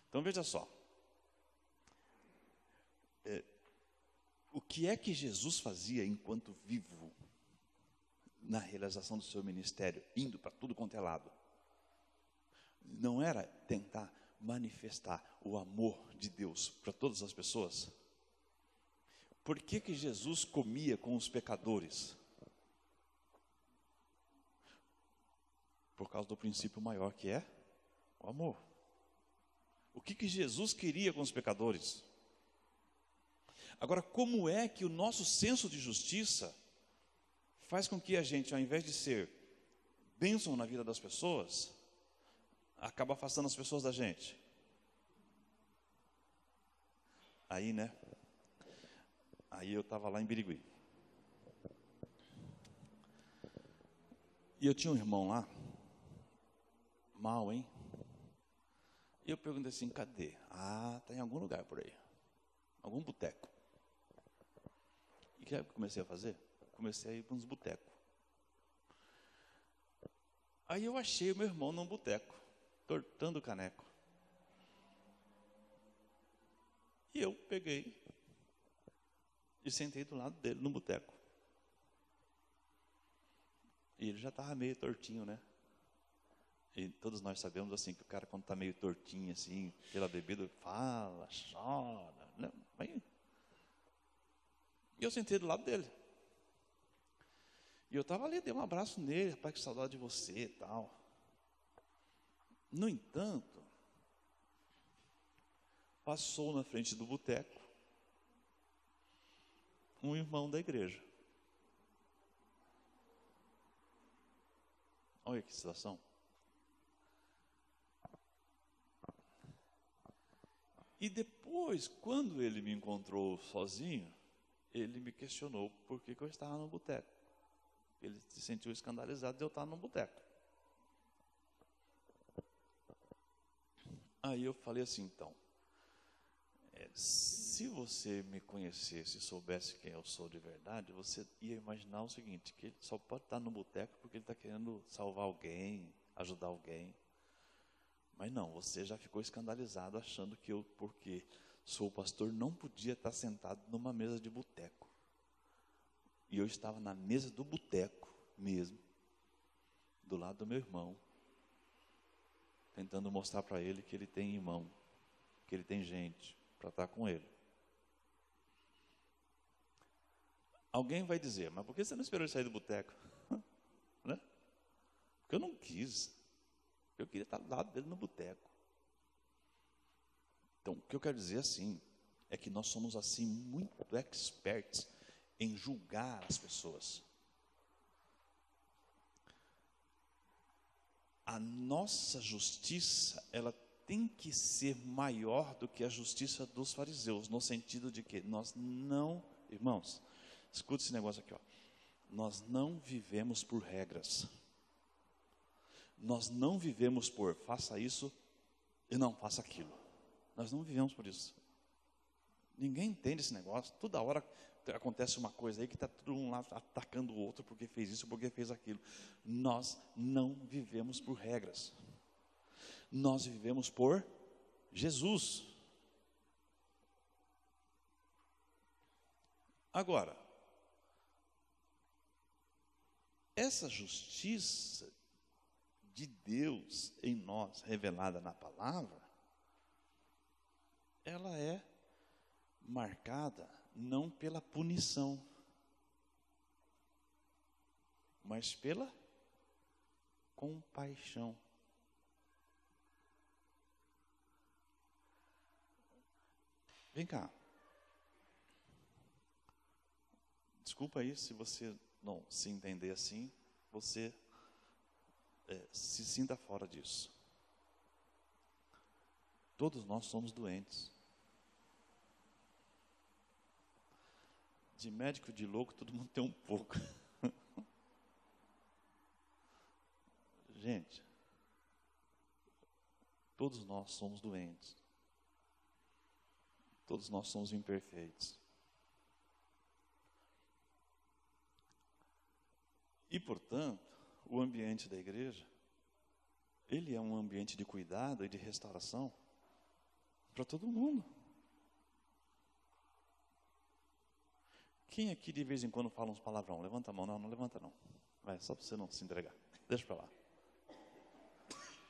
Então veja só. O que é que Jesus fazia enquanto vivo na realização do seu ministério, indo para tudo quanto é lado? Não era tentar manifestar o amor de Deus para todas as pessoas? Por que que Jesus comia com os pecadores? Por causa do princípio maior que é o amor. O que que Jesus queria com os pecadores? Agora, como é que o nosso senso de justiça faz com que a gente, ao invés de ser bênção na vida das pessoas, acaba afastando as pessoas da gente? Aí, né? Aí eu estava lá em Birigui. E eu tinha um irmão lá, mal, hein? E eu perguntei assim, cadê? Ah, está em algum lugar por aí. Algum boteco. E o que eu comecei a fazer? Comecei a ir para uns botecos. Aí eu achei o meu irmão num boteco, tortando o caneco. E eu peguei e sentei do lado dele no boteco. E ele já estava meio tortinho, né? E todos nós sabemos assim que o cara, quando está meio tortinho assim, pela bebida, fala, chora, né? E eu sentei do lado dele. E eu estava ali, dei um abraço nele, rapaz, que saudade de você e tal. No entanto, passou na frente do boteco um irmão da igreja. Olha que situação. E depois, quando ele me encontrou sozinho, ele me questionou por que eu estava no boteco. Ele se sentiu escandalizado de eu estar no boteco. Aí eu falei assim, então, se você me conhecesse e soubesse quem eu sou de verdade, você ia imaginar o seguinte, que ele só pode estar no boteco porque ele está querendo salvar alguém, ajudar alguém. Mas não, você já ficou escandalizado achando que eu, porque sou pastor, não podia estar sentado numa mesa de boteco. E eu estava na mesa do boteco mesmo, do lado do meu irmão, tentando mostrar para ele que ele tem irmão, que ele tem gente para estar com ele. Alguém vai dizer, mas por que você não esperou ele sair do boteco? Né? Porque eu não quis. Eu queria estar do lado dele no boteco. Então, o que eu quero dizer assim, é que nós somos assim muito experts em julgar as pessoas. A nossa justiça, ela tem que ser maior do que a justiça dos fariseus, no sentido de que nós não, irmãos, escuta esse negócio aqui, ó. Nós não vivemos por regras. Nós não vivemos por faça isso e não faça aquilo. Nós não vivemos por isso. Ninguém entende esse negócio. Toda hora acontece uma coisa aí que está todo mundo lá atacando o outro porque fez isso, porque fez aquilo. Nós não vivemos por regras. Nós vivemos por Jesus. Agora, essa justiça de Deus em nós, revelada na palavra, ela é marcada não pela punição, mas pela compaixão. Vem cá. Desculpa aí se você não se entender assim, você se sinta fora disso. Todos nós somos doentes. De médico, de louco, todo mundo tem um pouco. Gente, todos nós somos doentes. Todos nós somos imperfeitos. E, portanto, o ambiente da igreja ele é um ambiente de cuidado e de restauração para todo mundo. Quem aqui de vez em quando fala uns palavrão? Levanta a mão. Não, não levanta não. Vai, só para você não se entregar. Deixa para lá.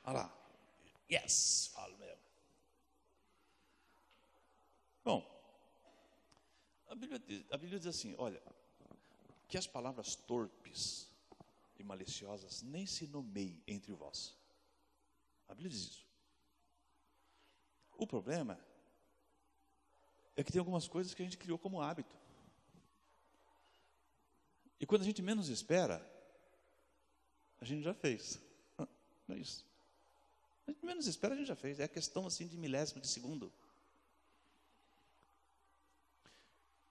Olha lá. Yes, falo mesmo. Bom, a Bíblia diz assim, olha, que as palavras torpes e maliciosas nem se nomeiem entre vós. A Bíblia diz isso. O problema é que tem algumas coisas que a gente criou como hábito. E quando a gente menos espera, a gente já fez. Não é isso. A gente menos espera, a gente já fez. É questão assim de milésimo de segundo.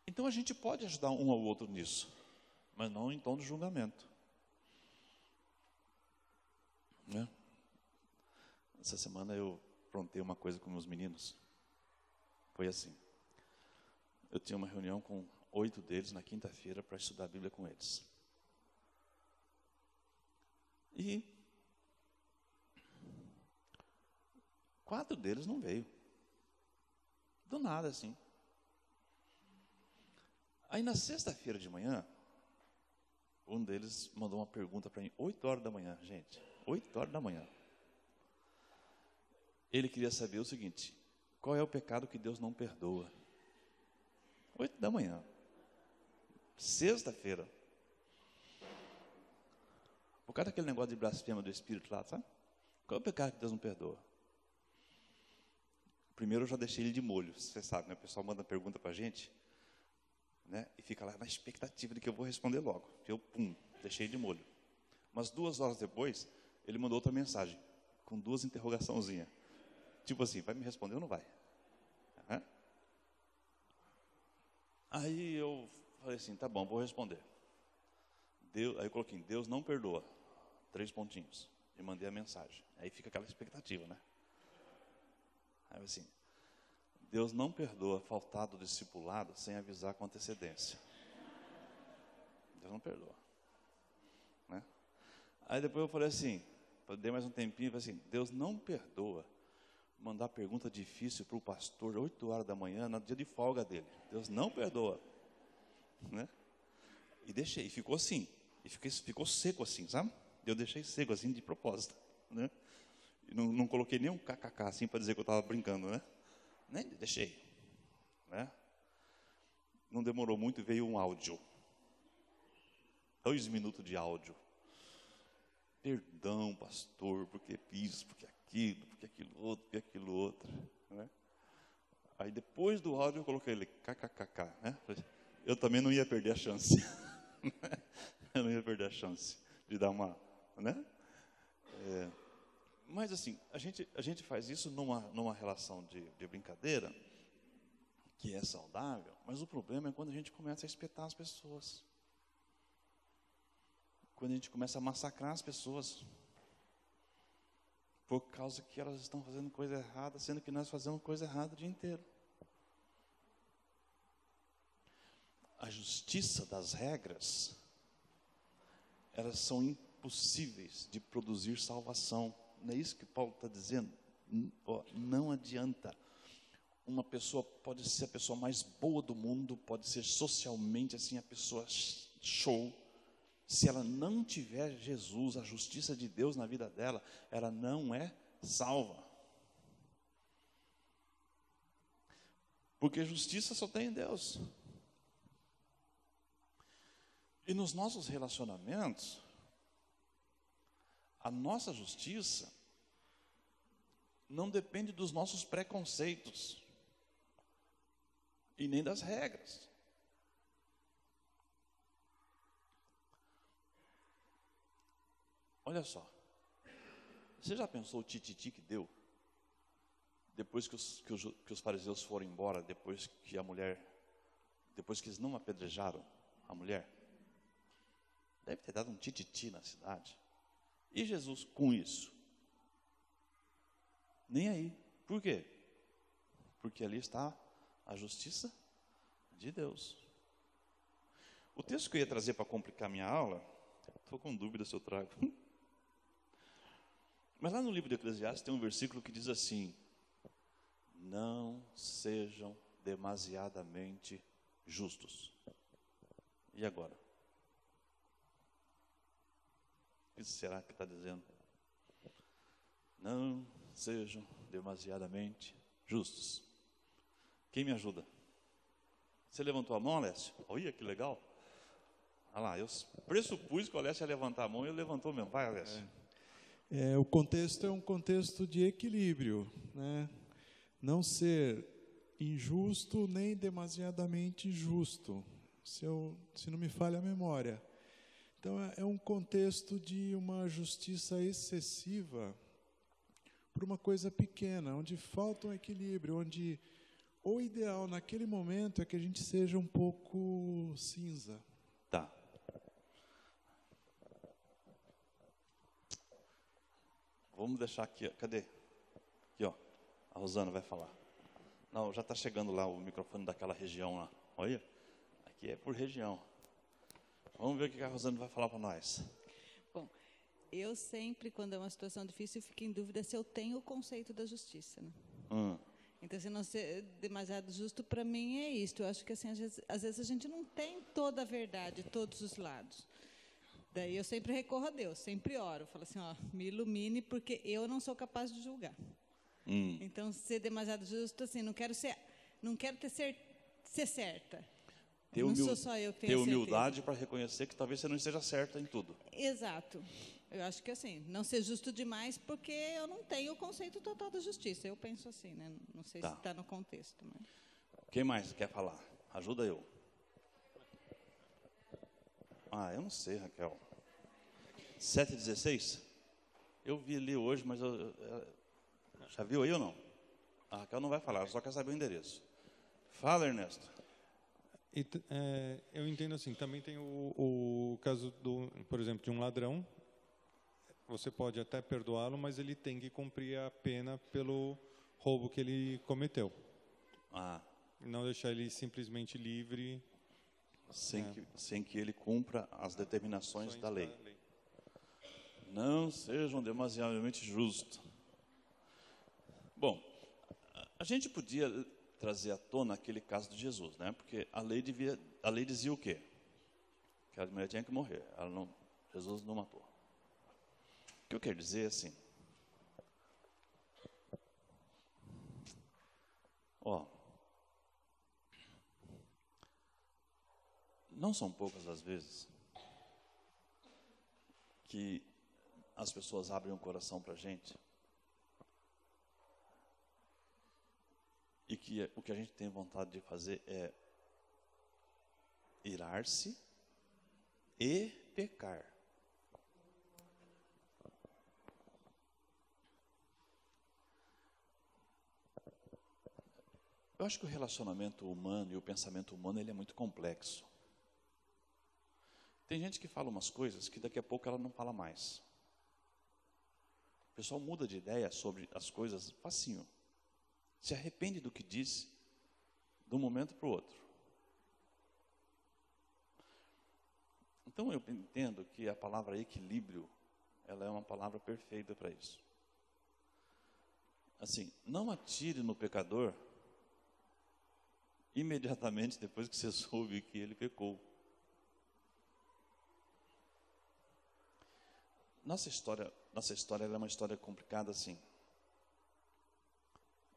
Então a gente pode ajudar um ao outro nisso, mas não em tom de julgamento. Né? Essa semana eu aprontei uma coisa com meus meninos. Foi assim. Eu tinha uma reunião com 8 deles na quinta-feira para estudar a Bíblia com eles. E 4 deles não veio. Do nada, assim. Aí na sexta-feira de manhã, um deles mandou uma pergunta para mim, 8 horas da manhã, gente. 8 horas da manhã. Ele queria saber o seguinte: qual é o pecado que Deus não perdoa? 8 da manhã. Sexta-feira. Por causa daquele negócio de blasfema do Espírito lá, sabe? Qual é o pecado que Deus não perdoa? Primeiro eu já deixei ele de molho. Você sabe, né? O pessoal manda pergunta para a gente, né? E fica lá na expectativa de que eu vou responder logo. Eu, deixei de molho. Mas 2 horas depois, ele mandou outra mensagem, com 2 interrogaçãozinhas. Tipo assim, vai me responder ou não vai? Uhum. Aí eu falei assim, tá bom, vou responder. Aí eu coloquei, Deus não perdoa. 3 pontinhos. E mandei a mensagem. Aí fica aquela expectativa, né? Aí assim, Deus não perdoa faltado discipulado sem avisar com antecedência. Deus não perdoa. Né? Aí depois eu falei assim, dei mais um tempinho, falei assim, Deus não perdoa mandar pergunta difícil para o pastor 8 horas da manhã, no dia de folga dele. Deus não perdoa. Né? E deixei, e ficou assim. E ficou seco assim, sabe? Eu deixei seco assim de propósito. Né? E não coloquei nem um kkk assim para dizer que eu estava brincando, né? Nem deixei. Né? Não demorou muito e veio um áudio. 2 minutos de áudio. Perdão, pastor, porque isso, porque aquilo outro. Né? Aí depois do áudio eu coloquei ele, kkkk. Né? Eu também não ia perder a chance. Eu não ia perder a chance de dar uma... Né? Mas assim, a gente faz isso numa relação de brincadeira, que é saudável, mas o problema é quando a gente começa a espetar as pessoas. Quando a gente começa a massacrar as pessoas. Por causa que elas estão fazendo coisa errada, sendo que nós fazemos coisa errada o dia inteiro. A justiça das regras, elas são impossíveis de produzir salvação. Não é isso que Paulo está dizendo? Não adianta. Uma pessoa pode ser a pessoa mais boa do mundo, pode ser socialmente assim a pessoa show. Se ela não tiver Jesus, a justiça de Deus na vida dela, ela não é salva. Porque justiça só tem em Deus. E nos nossos relacionamentos, a nossa justiça não depende dos nossos preconceitos e nem das regras. Olha só, você já pensou o tititi que deu? Depois que os fariseus foram embora, depois que eles não apedrejaram a mulher? Deve ter dado um tititi na cidade. E Jesus com isso? Nem aí. Por quê? Porque ali está a justiça de Deus. O texto que eu ia trazer para complicar minha aula, estou com dúvida se eu trago. Mas lá no livro de Eclesiastes tem um versículo que diz assim: não sejam demasiadamente justos. E agora? O que será que está dizendo? Não sejam demasiadamente justos. Quem me ajuda? Você levantou a mão, Alessio? Olha que legal. Olha lá, eu pressupus que o Alessio ia levantar a mão e ele levantou mesmo. Vai, Alessio. O contexto é um contexto de equilíbrio, né? Não ser injusto nem demasiadamente justo, se não me falha a memória. Então, é um contexto de uma justiça excessiva por uma coisa pequena, onde falta um equilíbrio, onde o ideal naquele momento é que a gente seja um pouco cinza. Tá. Vamos deixar aqui, cadê? Aqui, ó. A Rosana vai falar. Não, já está chegando lá o microfone daquela região lá. Olha, aqui é por região. Vamos ver o que a Rosana vai falar para nós. Bom, eu sempre, quando é uma situação difícil, fico em dúvida se eu tenho o conceito da justiça, né? Então, se não ser demasiado justo, para mim é isto. Eu acho que, assim, às vezes a gente não tem toda a verdade, todos os lados. Daí eu sempre recorro a Deus, sempre oro. Falo assim, ó, me ilumine, porque eu não sou capaz de julgar. Então, ser demasiado justo, assim, não quero ser certa. Não sou só eu que tenho ter humildade para reconhecer que talvez você não esteja certa em tudo. Exato. Eu acho que assim, não ser justo demais, porque eu não tenho o conceito total da justiça. Eu penso assim, né? Não sei se está no contexto. Mas... Quem mais quer falar? Ajuda eu. Eu não sei, Raquel. 7:16? Eu vi ali hoje, mas já viu aí ou não? A Raquel não vai falar, ela só quer saber o endereço. Fala, Ernesto. Eu entendo assim, também tem o caso, por exemplo, de um ladrão. Você pode até perdoá-lo, mas ele tem que cumprir a pena pelo roubo que ele cometeu. Não deixar ele simplesmente livre. Sem que ele cumpra as determinações da lei. Não sejam demasiadamente justos. Bom, a gente podia trazer à tona aquele caso de Jesus, né? Porque a lei dizia o quê? Que a mulher tinha que morrer. Jesus não matou. O que eu quero dizer é assim. Não são poucas as vezes que as pessoas abrem o coração para a gente e que o que a gente tem vontade de fazer é irar-se e pecar. Eu acho que o relacionamento humano e o pensamento humano ele é muito complexo. Tem gente que fala umas coisas que daqui a pouco ela não fala mais. O pessoal muda de ideia sobre as coisas facinho. Se arrepende do que disse de um momento para o outro. Então eu entendo que a palavra equilíbrio, ela é uma palavra perfeita para isso. Assim, não atire no pecador imediatamente depois que você soube que ele pecou. Nossa história ela é uma história complicada assim.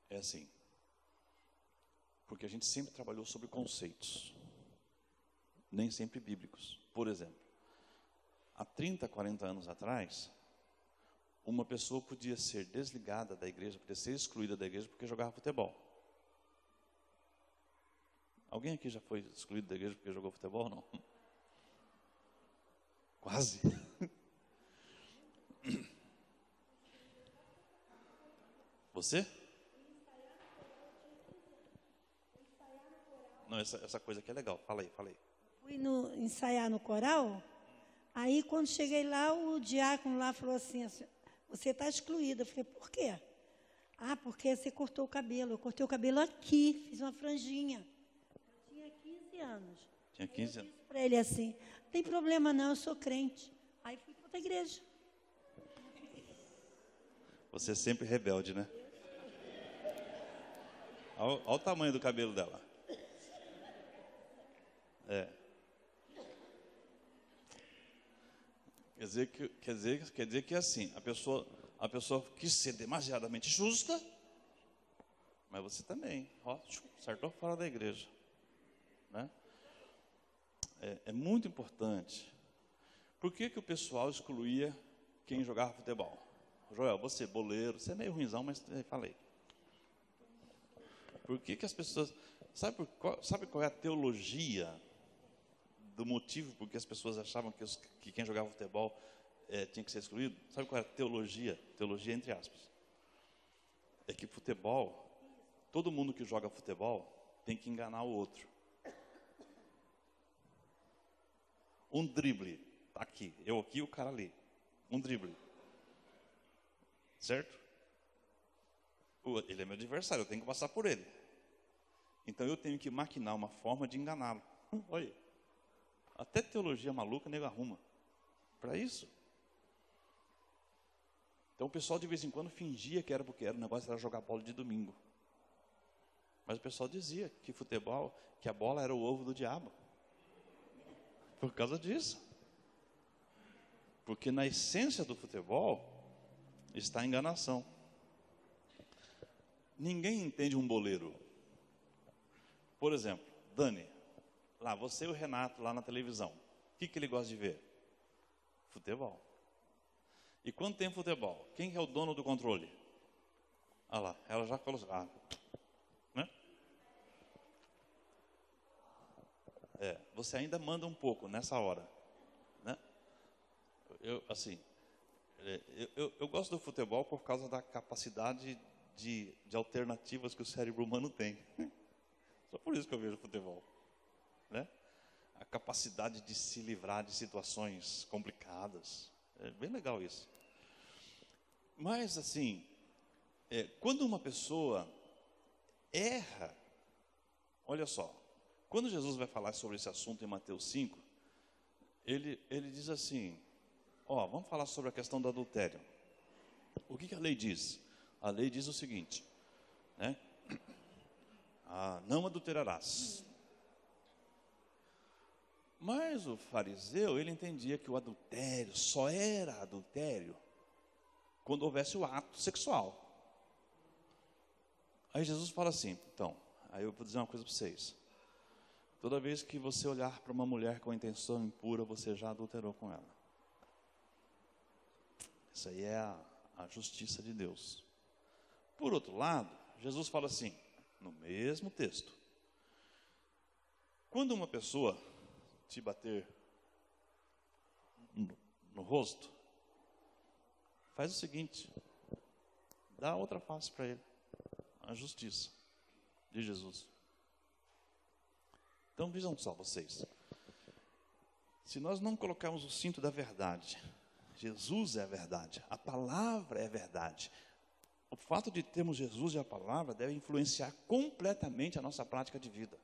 É assim. Porque a gente sempre trabalhou sobre conceitos. Nem sempre bíblicos. Por exemplo, há 30, 40 anos atrás, uma pessoa podia ser desligada da igreja, podia ser excluída da igreja porque jogava futebol. Alguém aqui já foi excluído da igreja porque jogou futebol? Não. Quase. Você? Não, essa coisa aqui é legal. Fala aí. Fui ensaiar no coral, aí quando cheguei lá, o diácono lá falou assim, você está excluída. Eu falei, por quê? Porque você cortou o cabelo. Eu cortei o cabelo aqui, fiz uma franjinha. Eu tinha 15 anos. Tinha 15 anos. Eu disse para ele assim, não tem problema não, eu sou crente. Aí fui para outra igreja. Você é sempre rebelde, né? Olha o tamanho do cabelo dela. Quer dizer que assim, a pessoa quis ser demasiadamente justa, mas você também, acertou fora da igreja, né? É muito importante. Por que o pessoal excluía quem jogava futebol? Joel, você boleiro, você é meio ruinzão, mas falei. Por que as pessoas... Sabe qual é a teologia do motivo por que as pessoas achavam que quem jogava futebol tinha que ser excluído? Sabe qual é a teologia? Teologia entre aspas. É que futebol, todo mundo que joga futebol tem que enganar o outro. Um drible, tá aqui, eu aqui e o cara ali. Um drible. Certo? Ele é meu adversário, eu tenho que passar por ele. Então eu tenho que maquinar uma forma de enganá-lo. Olha, até teologia maluca nego arruma para isso. Então o pessoal de vez em quando fingia que era porque o negócio era jogar bola de domingo. Mas o pessoal dizia que futebol, que a bola era o ovo do diabo. Por causa disso. Porque na essência do futebol está a enganação. Ninguém entende um boleiro. Por exemplo, Dani, lá, você e o Renato lá na televisão. O que ele gosta de ver? Futebol. E quando tem futebol, quem é o dono do controle? Ah lá, ela já falou assim, né? Você ainda manda um pouco nessa hora, né? Eu gosto do futebol por causa da capacidade de alternativas que o cérebro humano tem. Só por isso que eu vejo futebol, né? A capacidade de se livrar de situações complicadas. É bem legal isso. Mas, assim, quando uma pessoa erra, olha só, quando Jesus vai falar sobre esse assunto em Mateus 5, ele diz assim, vamos falar sobre a questão do adultério. O que a lei diz? A lei diz o seguinte, né? Não adulterarás. Mas o fariseu, ele entendia que o adultério só era adultério quando houvesse o ato sexual. Aí Jesus fala assim, então, aí eu vou dizer uma coisa para vocês. Toda vez que você olhar para uma mulher com intenção impura, você já adulterou com ela. Isso aí é a justiça de Deus. Por outro lado, Jesus fala assim, no mesmo texto, quando uma pessoa te bater no rosto, faz o seguinte, dá outra face para ele, a justiça de Jesus. Então vejam só vocês, se nós não colocarmos o cinto da verdade, Jesus é a verdade, a palavra é a verdade, o fato de termos Jesus e a palavra deve influenciar completamente a nossa prática de vida.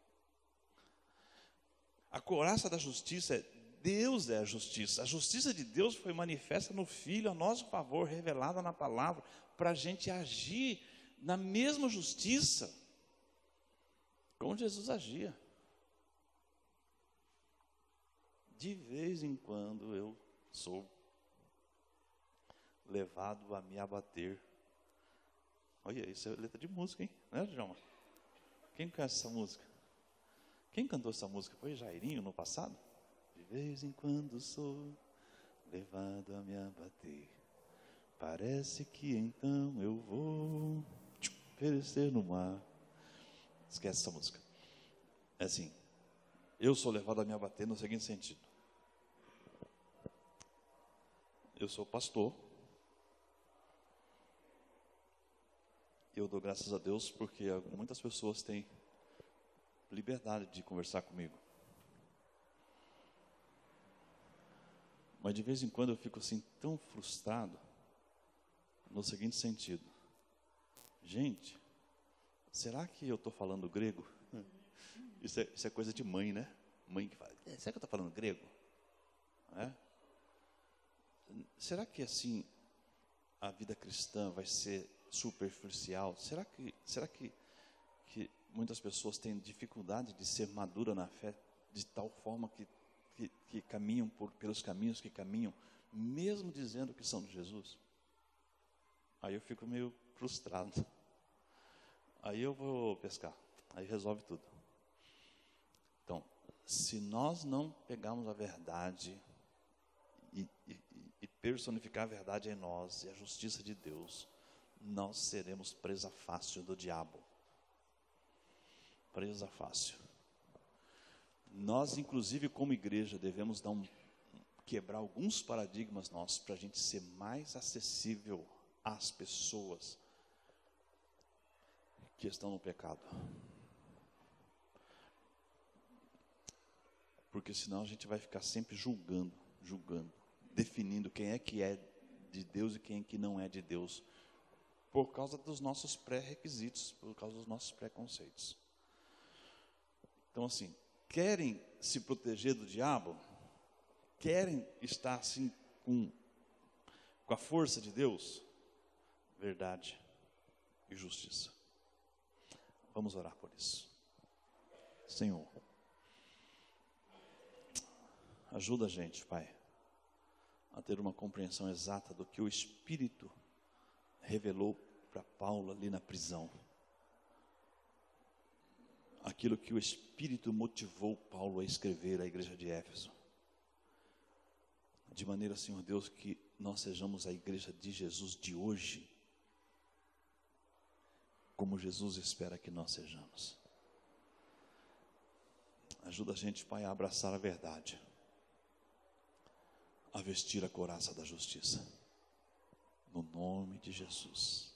A couraça da justiça Deus é a justiça. A justiça de Deus foi manifesta no Filho a nosso favor, revelada na palavra, para a gente agir na mesma justiça como Jesus agia. De vez em quando eu sou levado a me abater. Olha, isso é letra de música, hein? Né, João? Quem conhece essa música? Quem cantou essa música? Foi Jairinho no passado? De vez em quando sou levado a me abater. Parece que então eu vou perecer no mar. Esquece essa música. É assim, eu sou levado a me abater no seguinte sentido. Eu sou pastor. Eu dou graças a Deus porque muitas pessoas têm liberdade de conversar comigo. Mas de vez em quando eu fico assim tão frustrado no seguinte sentido. Gente, será que eu estou falando grego? Isso é coisa de mãe, né? Mãe que fala, será que eu estou falando grego? Será que assim, a vida cristã vai ser superficial? Será que muitas pessoas têm dificuldade de ser madura na fé de tal forma que caminham pelos caminhos que caminham, mesmo dizendo que são de Jesus? Aí eu fico meio frustrado. Aí eu vou pescar. Aí resolve tudo. Então, se nós não pegarmos a verdade e personificar a verdade em nós e a justiça de Deus, nós seremos presa fácil do diabo. Presa fácil. Nós, inclusive, como igreja, devemos quebrar alguns paradigmas nossos para a gente ser mais acessível às pessoas que estão no pecado. Porque senão a gente vai ficar sempre julgando, definindo quem é de Deus e quem é que não é de Deus, por causa dos nossos pré-requisitos, por causa dos nossos preconceitos. Então, assim, querem se proteger do diabo? Querem estar assim com a força de Deus? Verdade e justiça. Vamos orar por isso. Senhor, ajuda a gente, Pai, a ter uma compreensão exata do que o Espírito revelou para Paulo ali na prisão. Aquilo que o Espírito motivou Paulo a escrever à igreja de Éfeso. De maneira, Senhor Deus, que nós sejamos a igreja de Jesus de hoje, como Jesus espera que nós sejamos. Ajuda a gente, Pai, a abraçar a verdade, a vestir a couraça da justiça, no nome de Jesus.